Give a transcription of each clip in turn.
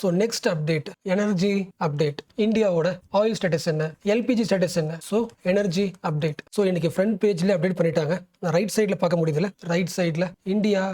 So next update energy update. இந்தியாவோட oil status என்ன, LPG status என்ன. So energy update. ஸோ இன்னைக்கு front பேஜ்ல அப்டேட் பண்ணிட்டாங்க. ரைட் சைடில் பார்க்க முடியுதுல, ரைட் சைடில் India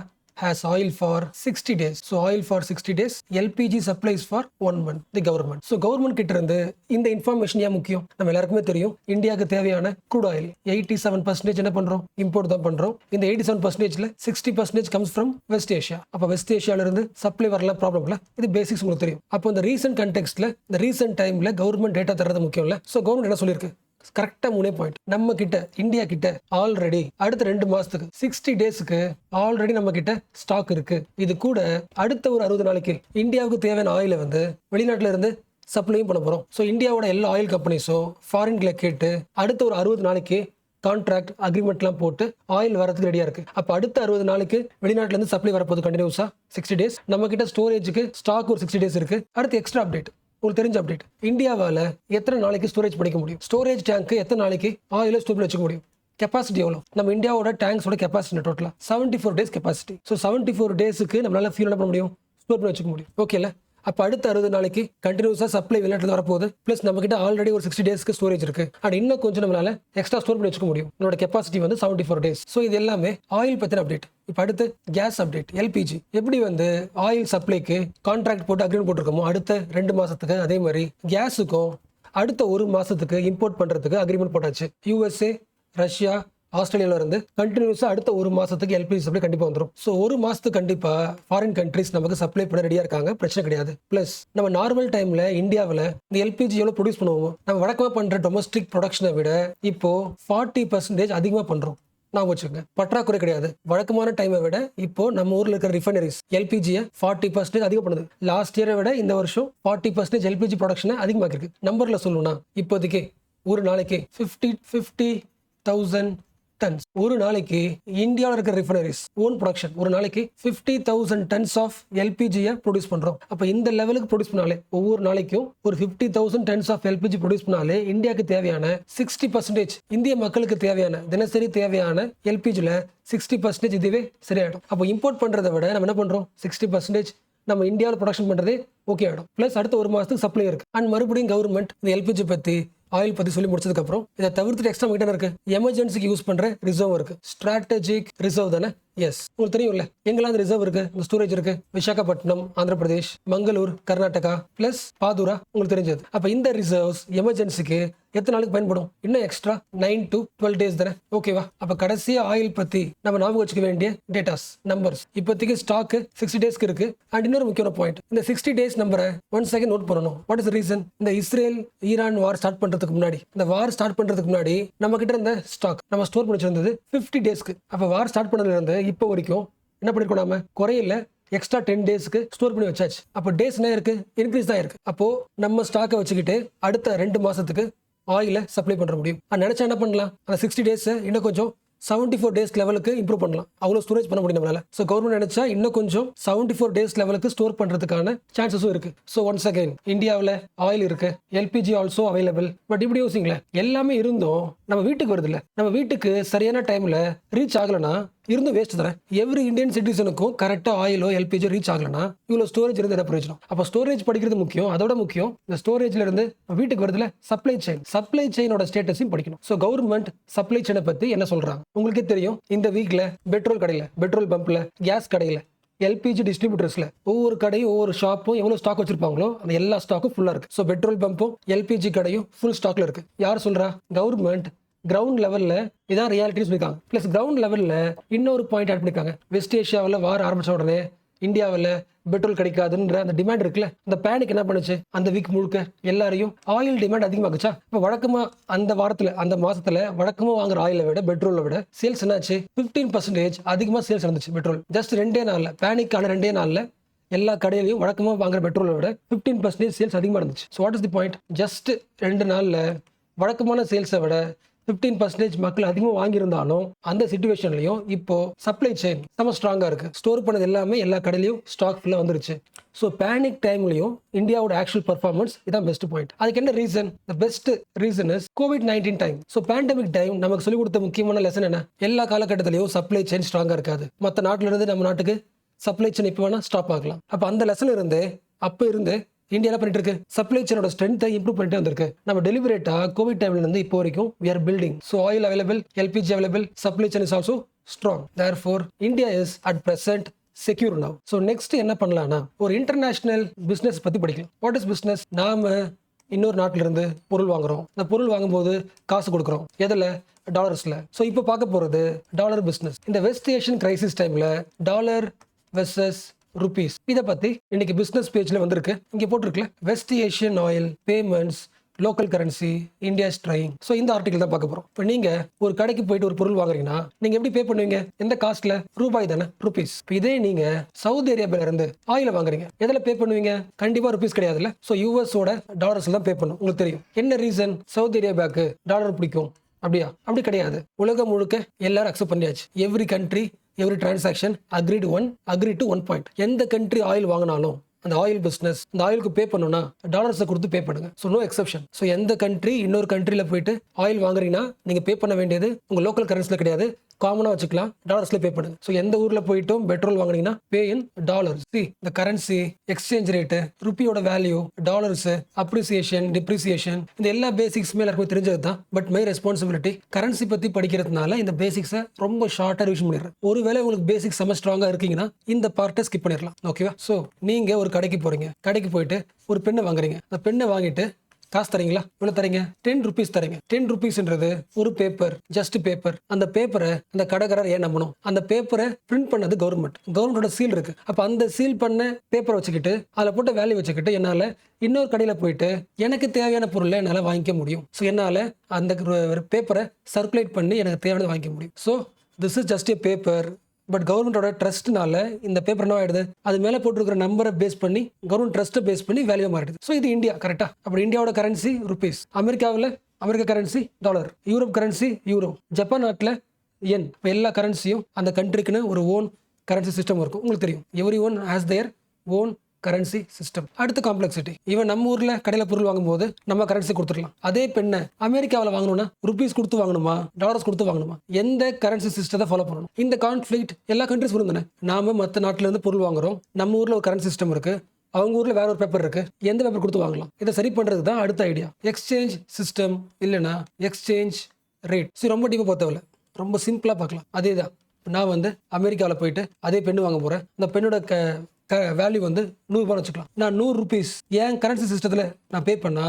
has oil for 60 days. So oil for 60 days, LPG supplies for 1 month, the government. So government கிட்ட இருந்து இந்த இன்ஃபர்மேஷன் ஏன் முக்கியம்? நம்ம எல்லாருக்குமே தெரியும், இந்தியாவுக்கு தேவையான crude oil 87% என்ன பண்றோம், இம்போர்ட் தான் பண்றோம். இந்த 87%ல 60% comes from West Asia. அப்ப வெஸ்ட் ஏஷியால இருந்து சப்ளை வரலாம், ப்ராப்ளம் இல்ல. இது பேசிக்ஸ் உங்களுக்கு தெரியும். அப்போ இந்த ரீசன்ட் கண்டெக்ஸ்ட்ல, இந்த ரீசன்ட் டைம்ல கவர்மெண்ட் டேட்டா தர்றது முக்கியம் இல்ல. ஸோ கவர்மெண்ட் என்ன சொல்லியிருக்கு, கரெக்டா 3 பாயிண்ட். நம்ம கிட்ட இந்தியா கிட்ட ஆல்ரெடி அடுத்த 2 மாசத்துக்கு 60 டேஸ்க்கு ஆல்ரெடி நம்ம கிட்ட ஸ்டாக் இருக்கு. இது கூட அடுத்த ஒரு 60 நாளைக்கு இந்தியாவுக்கு தேவையான ஆயில வந்து வெளிநாட்டுல இருந்து சப்ளையும் பண்ண போறோம். ஸோ இந்தியாவோட எல்லா ஆயில் கம்பெனிஸும் ஃபாரின்ல கேட்டு அடுத்த ஒரு 60 நாளைக்கு கான்ட்ராக்ட் அக்ரிமெண்ட்லாம் போட்டு ஆயில் வரதுக்கு ரெடியா இருக்கு. அப்ப அடுத்த 60 நாளைக்கு வெளிநாட்டுல இருந்து சப்ளை வரப்போகுது கண்டினியூஸா 60 டேஸ். நம்ம கிட்ட ஸ்டோரேஜுக்கு ஸ்டாக் ஒரு 60 டேஸ் இருக்கு. அடுத்து எக்ஸ்ட்ரா அப்டேட், உங்களுக்கு தெரிஞ்ச அப்டேட். இந்தியாவால எத்தனை நாளைக்கு ஸ்டோரேஜ் பண்ணிக்க முடியும், ஸ்டோரேஜ் டேங்க் எத்தனை நாளைக்கு ஆயில ஸ்டோர் பண்ணி வச்சுக்க முடியும், கெப்பாசிட்டி எவ்வளோ. நம்ம இந்தியாவோட டேங்க்ஸோட கெப்பாசிட்டி டோட்டலா 74 டேஸ் கெப்பாசிட்டி. ஸோ 74 டேஸ்க்கு நம்மளால ஃபியூல் என்ன பண்ண முடியும், ஸ்டோர் பண்ணி வச்சுக்க முடியும். ஓகேல. அப்போ அடுத்த 60 நாளைக்கு கண்டினியூஸா சப்ளை வெளிநாட்டில் வரப்போகுது. பிளஸ் நம்ம கிட்ட ஆல்ரெடி ஒரு 60 டேஸ்க்கு ஸ்டோரேஜ் இருக்கு. அண்ட் இன்னும் கொஞ்சம் நம்மளால எக்ஸ்ட்ரா ஸ்டோர் பண்ணி வச்சுக்க முடியும். நம்மளோட கெப்பாசிட்டி வந்து 74 டேஸ். ஸோ இது எல்லாமே ஆயில் பத்தின அப்டேட். இப்போ அடுத்து கேஸ் அப்டேட், எல்பிஜி. எப்படி வந்து ஆயில் சப்ளைக்கு கான்ட்ராக்ட் போட்டு அக்ரிமெண்ட் போட்டிருக்கோமோ அடுத்த 2 மாசத்துக்கு, அதே மாதிரி கேஸுக்கும் அடுத்த 1 மாசத்துக்கு இம்போர்ட் பண்றதுக்கு அக்ரிமெண்ட் போட்டாச்சு. யூஎஸ்ஏ, ரஷ்யா, ஆஸ்திரேலியால இருந்து கண்டினியூஸா அடுத்த 1 மாசத்துக்கு எல்பிஜி சப்ளை கண்டிப்பா வந்துடும். ஸோ 1 மாசத்துக்கு கண்டிப்பா ஃபாரின் கண்ட்ரிஸ் நமக்கு சப்ளை பண்ண ரெடியா இருக்காங்க, பிரச்சனை கிடையாது. பிளஸ் நம்ம நார்மல் டைம்ல இந்தியாவில் இந்த எல்பிஜி எவ்வளவு ப்ரொடியூஸ் பண்ணுவோம், நம்ம வழக்கமா பண்ற டொமஸ்டிக் ப்ரொடக்ஷனை விட இப்போ 40% அதிகமா பண்றோம். நான் வச்சுக்கோங்க, பற்றாக்குறை கிடையாது. வழக்கமான டைமை விட இப்போ நம்ம ஊர்ல இருக்கிற ரிஃபைனரிஸ் எல்பிஜியை 40% அதிகம் பண்ணுது. லாஸ்ட் இயரை விட இந்த வருஷம் 40% எல்பிஜி ப்ரொடக்ஷனை அதிகமாக்கிருக்கு. நம்பர்ல சொல்லணும்னா இப்போதைக்கு ஒரு நாளைக்கு 50,000 டன்ஸ் ஒரு நாளைக்கு இந்தியாவில் இருக்கிற ரிஃபைனரிஸ் ஓன் ப்ரொடக்ஷன் ஒரு நாளைக்கு 50,000 டன்ஸ் ஆஃப் எல்பிஜியை ப்ரொடியூஸ் பண்றோம். அப்போ இந்த லெவலுக்கு ப்ரொடியூஸ் பண்ணாலே, ஒவ்வொரு நாளைக்கும் ஒரு 50,000 டன்ஸ் ஆஃப் எல்பிஜி ப்ரொடியூஸ் பண்ணாலே இந்தியாவுக்கு தேவையான 60%, இந்திய மக்களுக்கு தேவையான தினசரி தேவையான எல்பிஜில 60% இதுவே சரியாயிடும். அப்போ இம்போர்ட் பண்றதை விட நம்ம என்ன பண்றோம், 60% நம்ம இந்தியாவில் ப்ரொடக்ஷன் பண்றதே ஓகே ஆயிடும். பிளஸ் அடுத்த 1 மாசத்துக்கு சப்ளை இருக்கு. அண்ட் மறுபடியும் கவர்மெண்ட் இந்த எல்பிஜி பத்தி ஆயில் பத்தி சொல்லி முடிச்சதுக்கு அப்புறம் இதை தவிர்த்துட்டு எக்ஸ்ட்ரா கிட்ட இருக்கு, எமர்ஜென்சிக்கு யூஸ் பண்ற ரிசர்வ் இருக்கு. ஸ்ட்ராட்டஜிக் ரிசர்வ் தானே? எஸ், உங்களுக்கு தெரியும்ல எங்கெல்லாம் அந்த ரிசர்வ் இருக்கு, இந்த ஸ்டோரேஜ் இருக்கு. விசாகப்பட்டினம், ஆந்திர பிரதேஷ், மங்களூர், கர்நாடகா, பிளஸ் பாதுரா, உங்களுக்கு தெரிஞ்சது. அப்ப இந்த ரிசர்வ்ஸ் எமர்ஜென்சிக்கு எத்தனை நாளுக்கு பயன்படும், இன்னும் எக்ஸ்ட்ரா 9 to 12 டேஸ் தானே? ஓகேவா? அப்ப கடைசியா ஆயில் பத்தி நம்ம ஞாபகம் வச்சுக்க வேண்டிய டேட்டாஸ், நம்பர்ஸ். இப்போதைக்கு ஸ்டாக் 60 டேஸ்க்கு இருக்கு. அண்ட் இன்னொரு முக்கியமான பாயிண்ட், இந்த 60 டேஸ் நம்பரை 1 செகண்ட் நோட் பண்ணணும். What is reason? இந்த இஸ்ரேல் ஈரான் வார் ஸ்டார்ட் பண்றதுக்கு முன்னாடி, இந்த வார் ஸ்டார்ட் பண்றதுக்கு முன்னாடி நம்ம கிட்ட இருந்த ஸ்டாக் நம்ம ஸ்டோர் பண்ணி வச்சிருந்தது 50 டேஸ்க்கு. அப்ப வார் ஸ்டார்ட் பண்ணதுல இருந்து இப்போ வரைக்கும் என்ன பண்ணிருக்கோம், நாம குறையில எக்ஸ்ட்ரா 10 டேஸ்க்கு ஸ்டோர் பண்ணி வச்சாச்சு. அப்போ டேஸ் என்ன இருக்கு, இன்க்ரீஸ் தான் இருக்கு. அப்போ நம்ம ஸ்டாக்கை வச்சுக்கிட்டு அடுத்த 2 மாசத்துக்கு ஆயில சப்ளை பண்ண முடியும். நினைச்சா என்ன பண்ணலாம், அந்த 60 டேஸ் இன்னும் கொஞ்சம் 74 டேஸ் லெவலுக்கு இம்ப்ரூவ் பண்ணலாம். அவ்வளவு ஸ்டோரேஜ் பண்ண முடியும் நம்மளால. ஸோ கவர்மெண்ட் நினைச்சா இன்னும் கொஞ்சம் 74 டேஸ் லெவலுக்கு ஸ்டோர் பண்றதுக்கான சான்சஸும் இருக்கு. ஸோ ஒன்ஸ் அகைன் இந்தியாவில் ஆயில் இருக்கு, எல்பிஜி ஆல்சோ அவைலபிள். பட் இப்படி யோசிங்களேன், எல்லாமே இருந்தும் நம்ம வீட்டுக்கு வருது இல்ல, நம்ம வீட்டுக்கு சரியான டைம்ல ரீச் ஆகலன்னா இருந்தும் வேஸ்ட் தானே. எவ்ரி இந்தியன் சிட்டிசனுக்கும் கரெக்டா ஆயிலோ எல்பிஜி ரீச் ஆகலன்னா இவ்வளவு ஸ்டோரேஜ் இருந்து என்ன பிரயோஜனம்? அப்ப ஸ்டோரேஜ் படிக்கிறது முக்கியம். அதோட முக்கியம் இந்த ஸ்டோரேஜ்ல இருந்து வீட்டுக்கு வருதுல சப்ளை செயினோட ஸ்டேட்டஸையும் படிக்கணும். ஸோ கவர்மெண்ட் சப்ளை செயினை பத்தி என்ன சொல்றாங்க உங்களுக்கே தெரியும். இந்த வீக்ல பெட்ரோல் கடையில, பெட்ரோல் பம்ப்ல, கேஸ் கடையில, எல்பிஜி டிஸ்ட்ரிபியூட்டர்ஸ்ல ஒவ்வொரு கடையும் ஒவ்வொரு ஷாப்பும் எவ்வளவு ஸ்டாக் வச்சிருப்பாங்களோ அந்த எல்லா ஸ்டாக்கும் ஃபுல்லா இருக்கு. ஸோ பெட்ரோல் பம்பும் எல்பிஜி கடையும் ஃபுல் ஸ்டாக்ல இருக்கு. யார் சொல்றா? கவர்மெண்ட் கிரவுண்ட் லெவல்ல இதான் ரியாலிட்டின்னு சொல்லியிருக்காங்க. பிளஸ் கிரவுண்ட் லெவல்ல இன்னொரு பாயிண்ட் ஆட் பண்ணிருக்காங்க. வெஸ்ட் ஏஷியாவில் வார் ஆரம்பிச்ச உடனே இந்தியாவில் பெட்ரோல் கிடைக்காதுன்ற அந்த டிமாண்ட் இருக்குல்ல, அந்த பேனிக் என்ன பண்ணுச்சு, அந்த வீக் முழுக்க எல்லாரையும் ஆயில் டிமாண்ட் அதிகமாகுச்சா. இப்போ வழக்கமா அந்த வாரத்துல, அந்த மாசத்துல வழக்கமா வாங்குற ஆயிலை விட பெட்ரோலை விட சேல்ஸ் என்னாச்சு, 15% அதிகமா சேல்ஸ் நடந்துச்சு. பெட்ரோல் ஜஸ்ட் 2 நாள்ல, பேனிக்கான 2 நாள்ல எல்லா கடையிலையும் வழக்கமா வாங்குற பெட்ரோலை விட 15% சேல்ஸ் அதிகமா இருந்துச்சு. So what is the point? Just 2 நாள்ல வழக்கமான சேல்ஸை விட 15% மக்கள் அதிகமாக வாங்கியிருந்தாலும் அந்த சிச்சுவேஷன்லையும் இப்போ சப்ளை செயின் ரொம்ப ஸ்ட்ராங்கா இருக்கு. ஸ்டோர் பண்ணது எல்லாமே எல்லா கடையிலையும் ஸ்டாக் ஃபுல்லா வந்துருச்சு. ஸோ பேனிக் டைம்லையும் இந்தியாவோட ஆக்சுவல் பர்ஃபார்மன்ஸ் இதான் பெஸ்ட் பாயிண்ட். அதுக்கு என்ன reason? The best reason is COVID-19 time. So pandemic time நமக்கு சொல்லிக் கொடுத்த முக்கியமான லெசன் என்ன? எல்லா காலகட்டத்திலையும் சப்ளை செயின் ஸ்ட்ராங்கா இருக்காது. மற்ற நாட்டில இருந்து நம்ம நாட்டுக்கு சப்ளை செயின் இப்போ வேணா ஸ்டாப் ஆகலாம். அப்போ அந்த லெசன் இருந்து அப்போ இருந்து இந்தியா என்ன பண்ணிட்டு இருக்கு, சப்ளை செயினோட ஸ்ட்ரென்த்தை இம்ப்ரூவ் பண்ணிட்டு வந்திருக்கு. நம்ம டெலிவரேட்டா கோவிட் டைம்ல இருந்து இப்போ வரைக்கும் we are building. So oil available, LPG available, supply chain is also strong. Therefore India is at present secure now. So next என்ன பண்ணலாம்னா ஒரு இன்டர்நேஷனல் பிசினஸ் பத்தி படிக்கலாம். What is business? நாம இன்னொரு நாட்டில இருந்து பொருள் வாங்குறோம். அந்த பொருள் வாங்கும்போது காசு கொடுக்குறோம். எதுல? டாலர்ஸ்ல. ஸோ இப்போ பார்க்க போறது டாலர் பிசினஸ். இந்த வெஸ்ட் ஏஷியன் கிரைசிஸ் டைம்ல டாலர் வெர்சஸ் ருபீஸ், இதை பத்தி இன்னைக்கு பிசினஸ் பேஜ்ல வந்திருக்கு. இங்க போட்டிருக்கல West Asian oil payments local currency India trying. So இந்த ஆர்டிகல் தான் பார்க்க போறோம். இப்போ நீங்க ஒரு கடைக்கு போயிட்டு ஒரு பொருள் வாங்குறீங்கன்னா நீங்க எப்படி பே பண்ணுவீங்க? எந்த காஸ்ட்ல? ரூபாய் தானே, ருபீஸ். இதே நீங்க சவுதி அரேபியால இருந்து ஆயில வாங்குறீங்க, எதுல பே பண்ணுவீங்க? கண்டிப்பா ருபீஸ் கிடையாதுல்ல. ஸோ யூஎஸோட டாலர்ஸ்ல தான் பே பண்ணும். உங்களுக்கு தெரியும் என்ன ரீசன்? சவுதி அரேபியாவுக்கு டாலர் பிடிக்கும் அப்படியா? அப்படி கிடையாது. உலகம் முழுக்க எல்லாரும் அக்செப்ட் பண்ணியாச்சு. Every country every transaction agree to one point. எந்த கண்ட்ரி ஆயில் வாங்கினாலும் அந்த ஆயில் பிசினஸ் அந்த ஆயிலுக்கு பே பண்ணணும்னா டாலர்ஸை கொடுத்து பே பண்ணுங்க. So no exception. ஸோ எந்த கண்ட்ரி இன்னொரு கண்ட்ரில போயிட்டு ஆயில் வாங்குறீங்கன்னா நீங்க பே பண்ண வேண்டியது உங்க லோக்கல் கரன்சில கிடையாது, காமனா வச்சுக்கலாம், டாலர்ஸ்ல பே பண்ணுங்க. ஸோ எந்த ஊர்ல போயிட்டும் பெட்ரோல் வாங்குறீங்கன்னா பே இன் டாலர்ஸ். இந்த கரன்சி எக்ஸ்சேஞ்ச் ரேட்டு, ருப்பியோட வேல்யூ, டாலர்ஸ், அப்ரிசியேஷன், டிப்ரிசியேஷன், இந்த எல்லா பேசிக்ஸுமே எல்லாருக்கும் தெரிஞ்சது தான். பட் மை ரெஸ்பான்சிபிலிட்டி கரன்சி பத்தி படிக்கிறதுனால இந்த பேசிக்ஸை ரொம்ப ஷார்ட்டா ரிவிஷன் பண்ணிடுறேன். ஒருவேளை உங்களுக்கு பேசிக்ஸ் செம ஸ்ட்ராங்கா இருக்கீங்கன்னா இந்த பார்ட்டை ஸ்கிப் பண்ணிடலாம். ஓகேவா? ஸோ நீங்க ஒரு கடைக்கு போறீங்க, கடைக்கு போயிட்டு ஒரு பெண்ணை வாங்குறீங்க. அந்த பெண்ணை வாங்கிட்டு காசு தரீங்களா? இவ்வளவு தரீங்க, 10 ருபீஸ் தரீங்க. 10 ருபீஸ்ன்றது ஒரு பேப்பர், ஜஸ்ட் பேப்பர். அந்த பேப்பரை அந்த கடைக்காரர் ஏன் நம்பணும்? அந்த பேப்பரை பிரிண்ட் பண்ணது கவர்மெண்டோட சீல் இருக்கு. அப்ப அந்த சீல் பண்ண பேப்பரை வச்சுக்கிட்டு அதில் போட்ட வேல்யூ வச்சுக்கிட்டு என்னால இன்னொரு கடையில போயிட்டு எனக்கு தேவையான பொருளை என்னால் வாங்கிக்க முடியும். ஸோ என்னால் அந்த பேப்பரை சர்க்குலேட் பண்ணி எனக்கு தேவையானது வாங்கிக்க முடியும். So this is just a paper. But கவர்மெண்டோட ட்ரஸ்ட்னால இந்த பேப்பர் என்ன ஆயிடுது? அது மேலே போட்டுருக்கிற நம்பரை பேஸ் பண்ணி கவர்மெண்ட் ட்ரஸ்ட்டை பேஸ் பண்ணி வேல்யூ மாறிடுது. ஸோ இது இந்தியா, கரெக்டா? அப்படி இந்தியாவோட கரன்சி ருபீஸ், அமெரிக்காவில் அமெரிக்க currency dollar, Europe currency euro, Japan நாட்டில் என். இப்போ எல்லா கரன்சியும் அந்த கண்ட்ரிக்குன்னு ஒரு ஓன் கரன்சி சிஸ்டம் இருக்கும். உங்களுக்கு தெரியும், every one has their own currency system. அடுத்து காம்ப்ளெக்சிட்டி. இவன் நம்ம ஊர்ல கடையில பொருள் வாங்கும்போது நம்ம கரன்சி கொடுத்துடலாம். அதே பெண்ணை அமெரிக்காவில் வாங்கணும்னா ருபீஸ் கொடுத்து வாங்கணுமா, டாலர்ஸ் கொடுத்து வாங்கணுமா? எந்த கரன்சி சிஸ்டத்தை ஃபாலோ பண்ணணும்? இந்த கான்ஃபிளிக்ட் எல்லா கண்ட்ரிஸ் தானே. நாம மற்ற நாட்டில இருந்து பொருள் வாங்குறோம், நம்ம ஊர்ல ஒரு கரன்சி சிஸ்டம் இருக்கு, அவங்க ஊர்ல வேற ஒரு பேப்பர் இருக்கு, எந்த பேப்பர் கொடுத்து வாங்கலாம்? இதை சரி பண்றது தான் அடுத்த ஐடியா. எக்ஸ்சேஞ்ச் சிஸ்டம் இல்லைன்னா எக்ஸ்சேஞ்ச் ரேட். சரி, ரொம்ப டீப்பா பார்த்தவல ரொம்ப சிம்பிளா பார்க்கலாம். அதே தான். நான் வந்து அமெரிக்காவில் போயிட்டு அதே பெண்ணு வாங்க போறேன். அந்த பெண்ணோட வேல்யூ வந்து 100 ரூபாய் வச்சுக்கலாம். நான் 100 ருபீஸ் என் கரன்சி சிஸ்டத்தில் நான் பே பண்ணா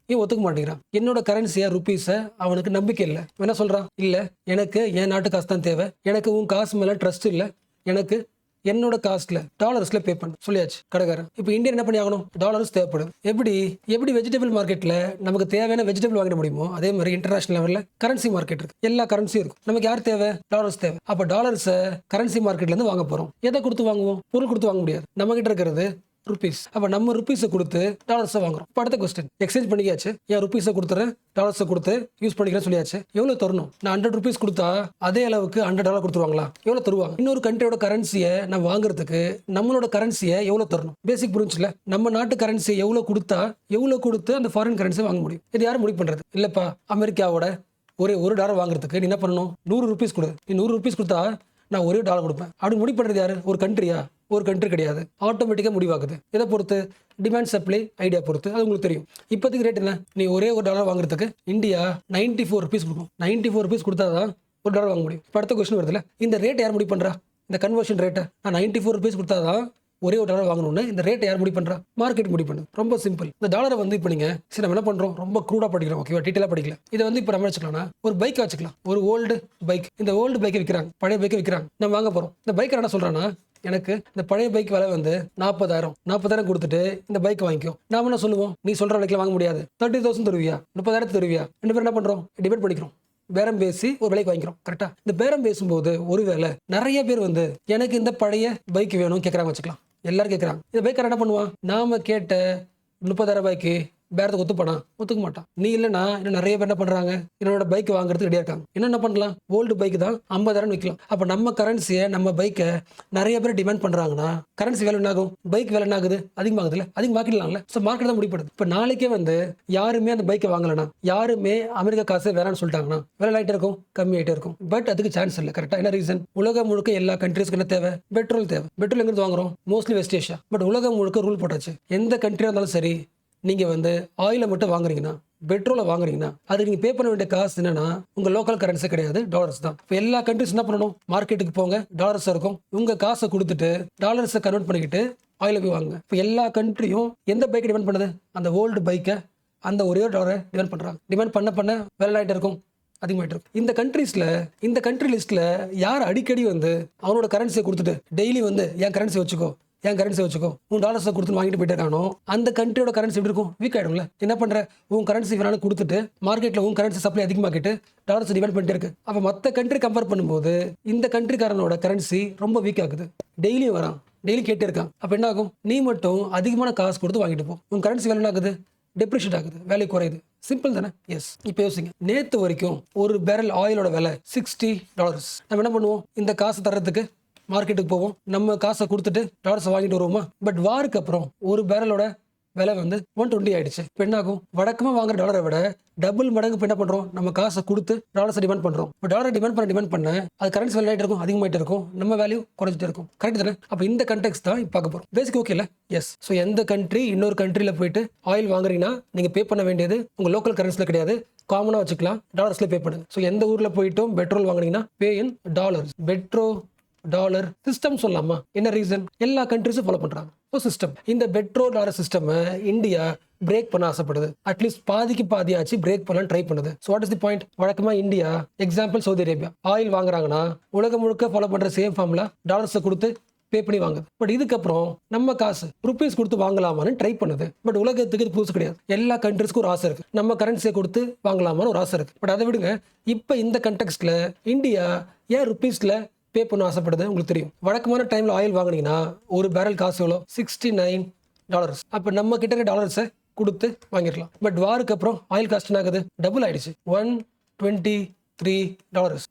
ஏன் ஒத்துக்க மாட்டேங்கிறான்? என்னோட கரன்சியா ருபீஸை அவனுக்கு நம்பிக்கை இல்லை. என்ன சொல்றான்? இல்லை, எனக்கு என் நாட்டு காசு தான் தேவை, எனக்கு உன் காசு மேலே ட்ரஸ்ட் இல்லை, எனக்கு என்னோட காஸ்ட்ல டாலர்ஸ்ல பே பண்ண சொல்லியாச்சு கடைக்காரன். இப்போ இந்தியா என்ன பண்ணி ஆகணும்? டாலர்ஸ் தேவைப்படுது. எப்படி வெஜிடபிள் மார்க்கெட்ல நமக்கு தேவையான வெஜிடபிள் வாங்கிட முடியுமோ அதே மாதிரி இன்டர்நேஷனல் லெவல்ல கரன்சி மார்க்கெட் இருக்கு. எல்லா கரன்சியும் இருக்கும். நமக்கு யார் தேவை? டாலர்ஸ் தேவை. அப்ப டாலர்ஸை கரன்சி மார்க்கெட்ல இருந்து வாங்க போறோம். எதை கொடுத்து வாங்குவோம்? பொருள் கொடுத்து வாங்க முடியாது. நம்ம கிட்ட இருக்கிறது ருபீஸ். அப்ப நம்ம ருபீஸை கொடுத்து டாலர்ஸை வாங்குறோம். இப்போ அடுத்த கொஸ்டின், எக்ஸ்சேஞ்ச் பண்ணியாச்சு, என் ருபீஸை கொடுத்துறேன், டாலர்ஸை கொடுத்து யூஸ் பண்ணிக்கிறேன் சொல்லியாச்சு. எவ்வளவு தரணும்? நான் 100 ருபீஸ் கொடுத்தா அதே அளவுக்கு $100 கொடுத்துருவாங்களா? எவ்வளவு தருவாங்க? இன்னொரு கண்ட்ரியோட கரன்சியை நான் வாங்குறதுக்கு நம்மளோட கரன்சியை எவ்வளவு தரணும்? பேசிக் புரிஞ்சுல. நம்ம நாட்டு கரன்சியை எவ்வளவு கொடுத்து அந்த ஃபாரின் கரன்சியை வாங்க முடியும்? இது யாரும் முடிவு பண்றது இல்லப்பா. அமெரிக்காவோட ஒரே $1 வாங்குறதுக்கு நீ என்ன பண்ணணும்? 100 ருபீஸ் கொடு. நீ 100 ருபீஸ் கொடுத்தா நான் ஒரே $1 கொடுப்பேன். அப்படி முடிவு பண்றது யாரு? ஒரு கண்ட்ரியா? ஒரு கண்ட்ரி கிடையாது. ஆட்டோமேட்டிக்காக முடிவாகுது. இதை பொறுத்து டிமாண்ட் சப்ளை ஐடியா பொறுத்து அது உங்களுக்கு தெரியும். இப்போதைக்கு ரேட் என்ன? நீ ஒரே $1 வாங்குறதுக்கு இந்தியா 94 ருபீஸ் கொடுக்கும். 94 ருபீஸ் கொடுத்தாதான் $1 வாங்க முடியும். இப்போ அடுத்த கொஸ்டின் வருதுல, இந்த ரேட் யார் முடிவு பண்றா? இந்த கன்வர்ஷன் ரேட்டை நான் 94 ருபீஸ் கொடுத்தாதான் ஒரே $1 வாங்கணும்னு இந்த ரேட்டை யார் முடிவு பண்றா? மார்க்கெட் முடிவு பண்ணு. ரொம்ப சிம்பிள். இந்த டாலரை வந்து இப்போ நீங்க சரி நம்ம என்ன பண்றோம்? ரொம்ப க்ரூடா படிக்கிறோம். ஓகேவா? டீட்டெயிலா படிக்கல. இதை வந்து இப்போ நம்ம வச்சுக்கலாம்னா ஒரு பைக் வச்சுக்கலாம். ஒரு ஓல்டு பைக். இந்த ஓல்டு பைக்கை விற்கிறாங்க, பழைய பைக்கை விற்கிறாங்க. நம்ம வாங்க போறோம். இந்த பைக்கை என்ன சொல்றான்னா, எனக்கு இந்த பழைய பைக் விலை வந்து 40,000 கொடுத்துட்டு இந்த பைக் வாங்கிக்கோ. நாம என்ன சொல்லுவோம்? நீ சொல்ற விலைக்கு வாங்க முடியாது, 30,000 தருவியா, 30,000 தருவியா? 2 பேரும் என்ன பண்றோம்? டிபேட் பண்ணிக்கிறோம், பேரம் பேசி ஒரு விலைக்கு வாங்கிக்கிறோம். கரெக்டா? இந்த பேரம் பேசும்போது ஒருவேளை நிறைய பேர் வந்து எனக்கு இந்த பழைய பைக் வேணும் கேட்கறாங்க வச்சுக்கலாம். எல்லாரும் கேட்கறாங்க. இந்த பைக்கர் என்ன பண்ணுவான்? நாம கேட்ட 30,000 ரூபாய்க்கு பேரத்துக்கு ஒத்துப்பானா? ஒத்துக்க மாட்டான். நீ இல்லைன்னா இன்னும் நிறைய பேர் என்ன பண்றாங்க, என்னோட பைக் வாங்குறதுக்கு ரெடியா இருக்காங்க. என்ன பண்ணலாம், ஓல்டு பைக் தான் 50,000 விற்கலாம். அப்ப நம்ம கரன்சியை நம்ம பைக்கை நிறைய பேர் டிமாண்ட் பண்றாங்கன்னா கரன்சி வேலை என்ன ஆகும், பைக் வேலை என்ன ஆகுது, அதிகமாகுதுல்ல, அதிகமாக்கிடலாம்ல. ஸோ மார்க்கெட் தான் முடிப்படுது. இப்போ நாளைக்கே வந்து யாருமே அந்த பைக்கை வாங்கலனா, யாருமே அமெரிக்கா காசு வேணாம்னு சொல்லிட்டாங்கன்னா வேலை ஆகிட்டே இருக்கும், கம்மி ஆகிட்டே இருக்கும். பட் அதுக்கு சான்ஸ் இல்லை. கரெக்டா என்ன ரீசன், உலகம் முழுக்க எல்லா கண்ட்ரீஸ்க்கு என்ன தேவை, பெட்ரோல் தேவை. பெட்ரோல் எங்கிருந்து வாங்குறோம், மோஸ்ட்லி வெஸ்ட் ஏஷியா. பட் உலகம் முழுக்க ரூல் போட்டாச்சு, எந்த கண்ட்ரியா இருந்தாலும் சரி, நீங்க வந்து ஆயிலை மட்டும் வாங்குறீங்கன்னா, பெட்ரோலை வாங்குறீங்கன்னா அதுக்கு நீங்க பே பண்ண வேண்டிய காசு என்னன்னா உங்க லோக்கல் கரன்சி கிடையாது, டாலர்ஸ் தான். இப்போ எல்லா கண்ட்ரிஸ் என்ன பண்ணணும், மார்க்கெட்டுக்கு போங்க, டாலர்ஸ் இருக்கும், உங்க காசை கொடுத்துட்டு டாலர்ஸை கன்வெர்ட் பண்ணிக்கிட்டு ஆயில போய் வாங்க. இப்போ எல்லா கண்ட்ரியும் எந்த பைக்கை டிமாண்ட் பண்ணுது, அந்த ஓல்டு பைக்கை, அந்த ஒரே டாலரை டிமாண்ட் பண்றாங்க. டிமாண்ட் பண்ண வேலை ஆகிட்டு இருக்கும், அதிகமாகிட்டு இருக்கும். இந்த கண்ட்ரி லிஸ்ட்ல யார் அடிக்கடி வந்து அவனோட கரன்சியை கொடுத்துட்டு டெய்லி வந்து என் கரன்சி வச்சுக்கோ, உன் டாலர்ஸை கொடுத்து வாங்கிட்டு போயிட்டு இருக்கானோ அந்த கண்ட்ரியோட கரன்சி எப்படி இருக்கும், வீக் ஆயிடும்ல. என்ன பண்ற, உன் கரன்சி வேணாலும் கொடுத்துட்டு மார்க்கெட்ல உன் கரன்சி சப்ளை அதிகமாக்கிட்டு டாலர்ஸ் டிமாண்ட் பண்ணிட்டு இருக்கு. அப்ப மற்ற கண்ட்ரி கம்பேர் பண்ணும்போது இந்த கண்ட்ரிக்காரனோட கரன்சி ரொம்ப வீக் ஆகுது. டெய்லியும் வரான், டெய்லி கேட்டு இருக்கான். அப்ப என்ன ஆகும், நீ மட்டும் அதிகமான காசு கொடுத்து வாங்கிட்டு போ, உன் கரன்சி வேலை என்ன ஆகுது, டெப்ரிஷியேட் ஆகுது, வேலை குறையுது. சிம்பிள் தானே? எஸ். இப்போ யோசிங்க, நேற்று வரைக்கும் ஒரு பேரல் ஆயிலோட விலை $60. நம்ம என்ன பண்ணுவோம், இந்த காசு தர்றதுக்கு மார்க்கெட்டுக்கு போவோம், நம்ம காசை கொடுத்துட்டு டாலர்ஸை வாங்கிட்டு வருவோமா? பட் வாருக்கு அப்புறம் ஒரு பேரலோட விலை வந்து 120 ஆயிடுச்சு. இப்போ என்ன ஆகும், வழக்கமாக வாங்குற டாலரை விட டபுள் மடங்கு இப்போ என்ன பண்ணுறோம், நம்ம காசை கொடுத்து டாலர்ஸை டிமாண்ட் பண்ணுறோம். இப்போ டாலரை டிமாண்ட் பண்ண அது கரன்சி வேலை ஆகிட்டு இருக்கும், அதிகமாகிட்டு இருக்கும், நம்ம வேல்யூ குறைஞ்சிட்டு இருக்கும். கரெக்ட் தானே? அப்போ இந்த கண்டெக்ஸ்ட் தான் இப்போ பார்க்க போகிறோம். பேசிக் ஓகே இல்லை? எஸ். ஸோ எந்த கண்ட்ரி இன்னொரு கண்ட்ரியில் போயிட்டு ஆயில் வாங்குறீங்கன்னா நீங்கள் பே பண்ண வேண்டியது உங்கள் லோக்கல் கரன்சியில் கிடையாது, காமனாக வச்சுக்கலாம், டாலர்ஸ்ல பே பண்ணுங்க. ஸோ எந்த ஊரில் போயிட்டும் பெட்ரோல் வாங்குறீங்கன்னா pay in dollars. Dollar system சொல்லலாமா? என்ன ரீசன், எல்லா கண்ட்ரிஸும் ஃபாலோ பண்றாங்க சிஸ்டம். இந்த petro dollar system India break பண்ண ஆசைப்படுது. அட்லீஸ்ட் பாதிக்கு பாதியாச்சு பிரேக் பண்ண ட்ரை பண்ணுது. So what is the point, வழக்கமா India, example Saudi Arabia, oil வாங்குறாங்கன்னா உலகம் முழுக்க ஃபாலோ பண்ற சேம் ஃபார்ம்ல டாலர்ஸை கொடுத்து பே பண்ணி வாங்குது. பட் இதுக்கப்புறம் நம்ம காசு ருபீஸ் கொடுத்து வாங்கலாமான்னு ட்ரை பண்ணுது. பட் உலகத்துக்கு இது புதுசு கிடையாது, எல்லா கண்ட்ரிஸ்க்கும் ஒரு ஆசை இருக்கு, நம்ம கரன்சியை கொடுத்து வாங்கலாமான்னு ஒரு ஆசை இருக்கு. பட் அதை விடுங்க, இப்போ இந்த கண்டெக்ஸ்ட்ல இந்தியா ஏன் ருபீஸ்ல பே பண்ண ஆசைப்படுது உங்களுக்கு தெரியும். வழக்கமான டைம்ல ஆயில் வாங்கினீங்கன்னா ஒரு பேரல் காசு எவ்வளோ, $69. அப்போ நம்ம கிட்ட இருக்க டாலர்ஸை கொடுத்து வாங்கிடலாம். பட் வாருக்கு அப்புறம் ஆயில் காஸ்ட் என்ன ஆகுது, டபுள் ஆயிடுச்சு, $123,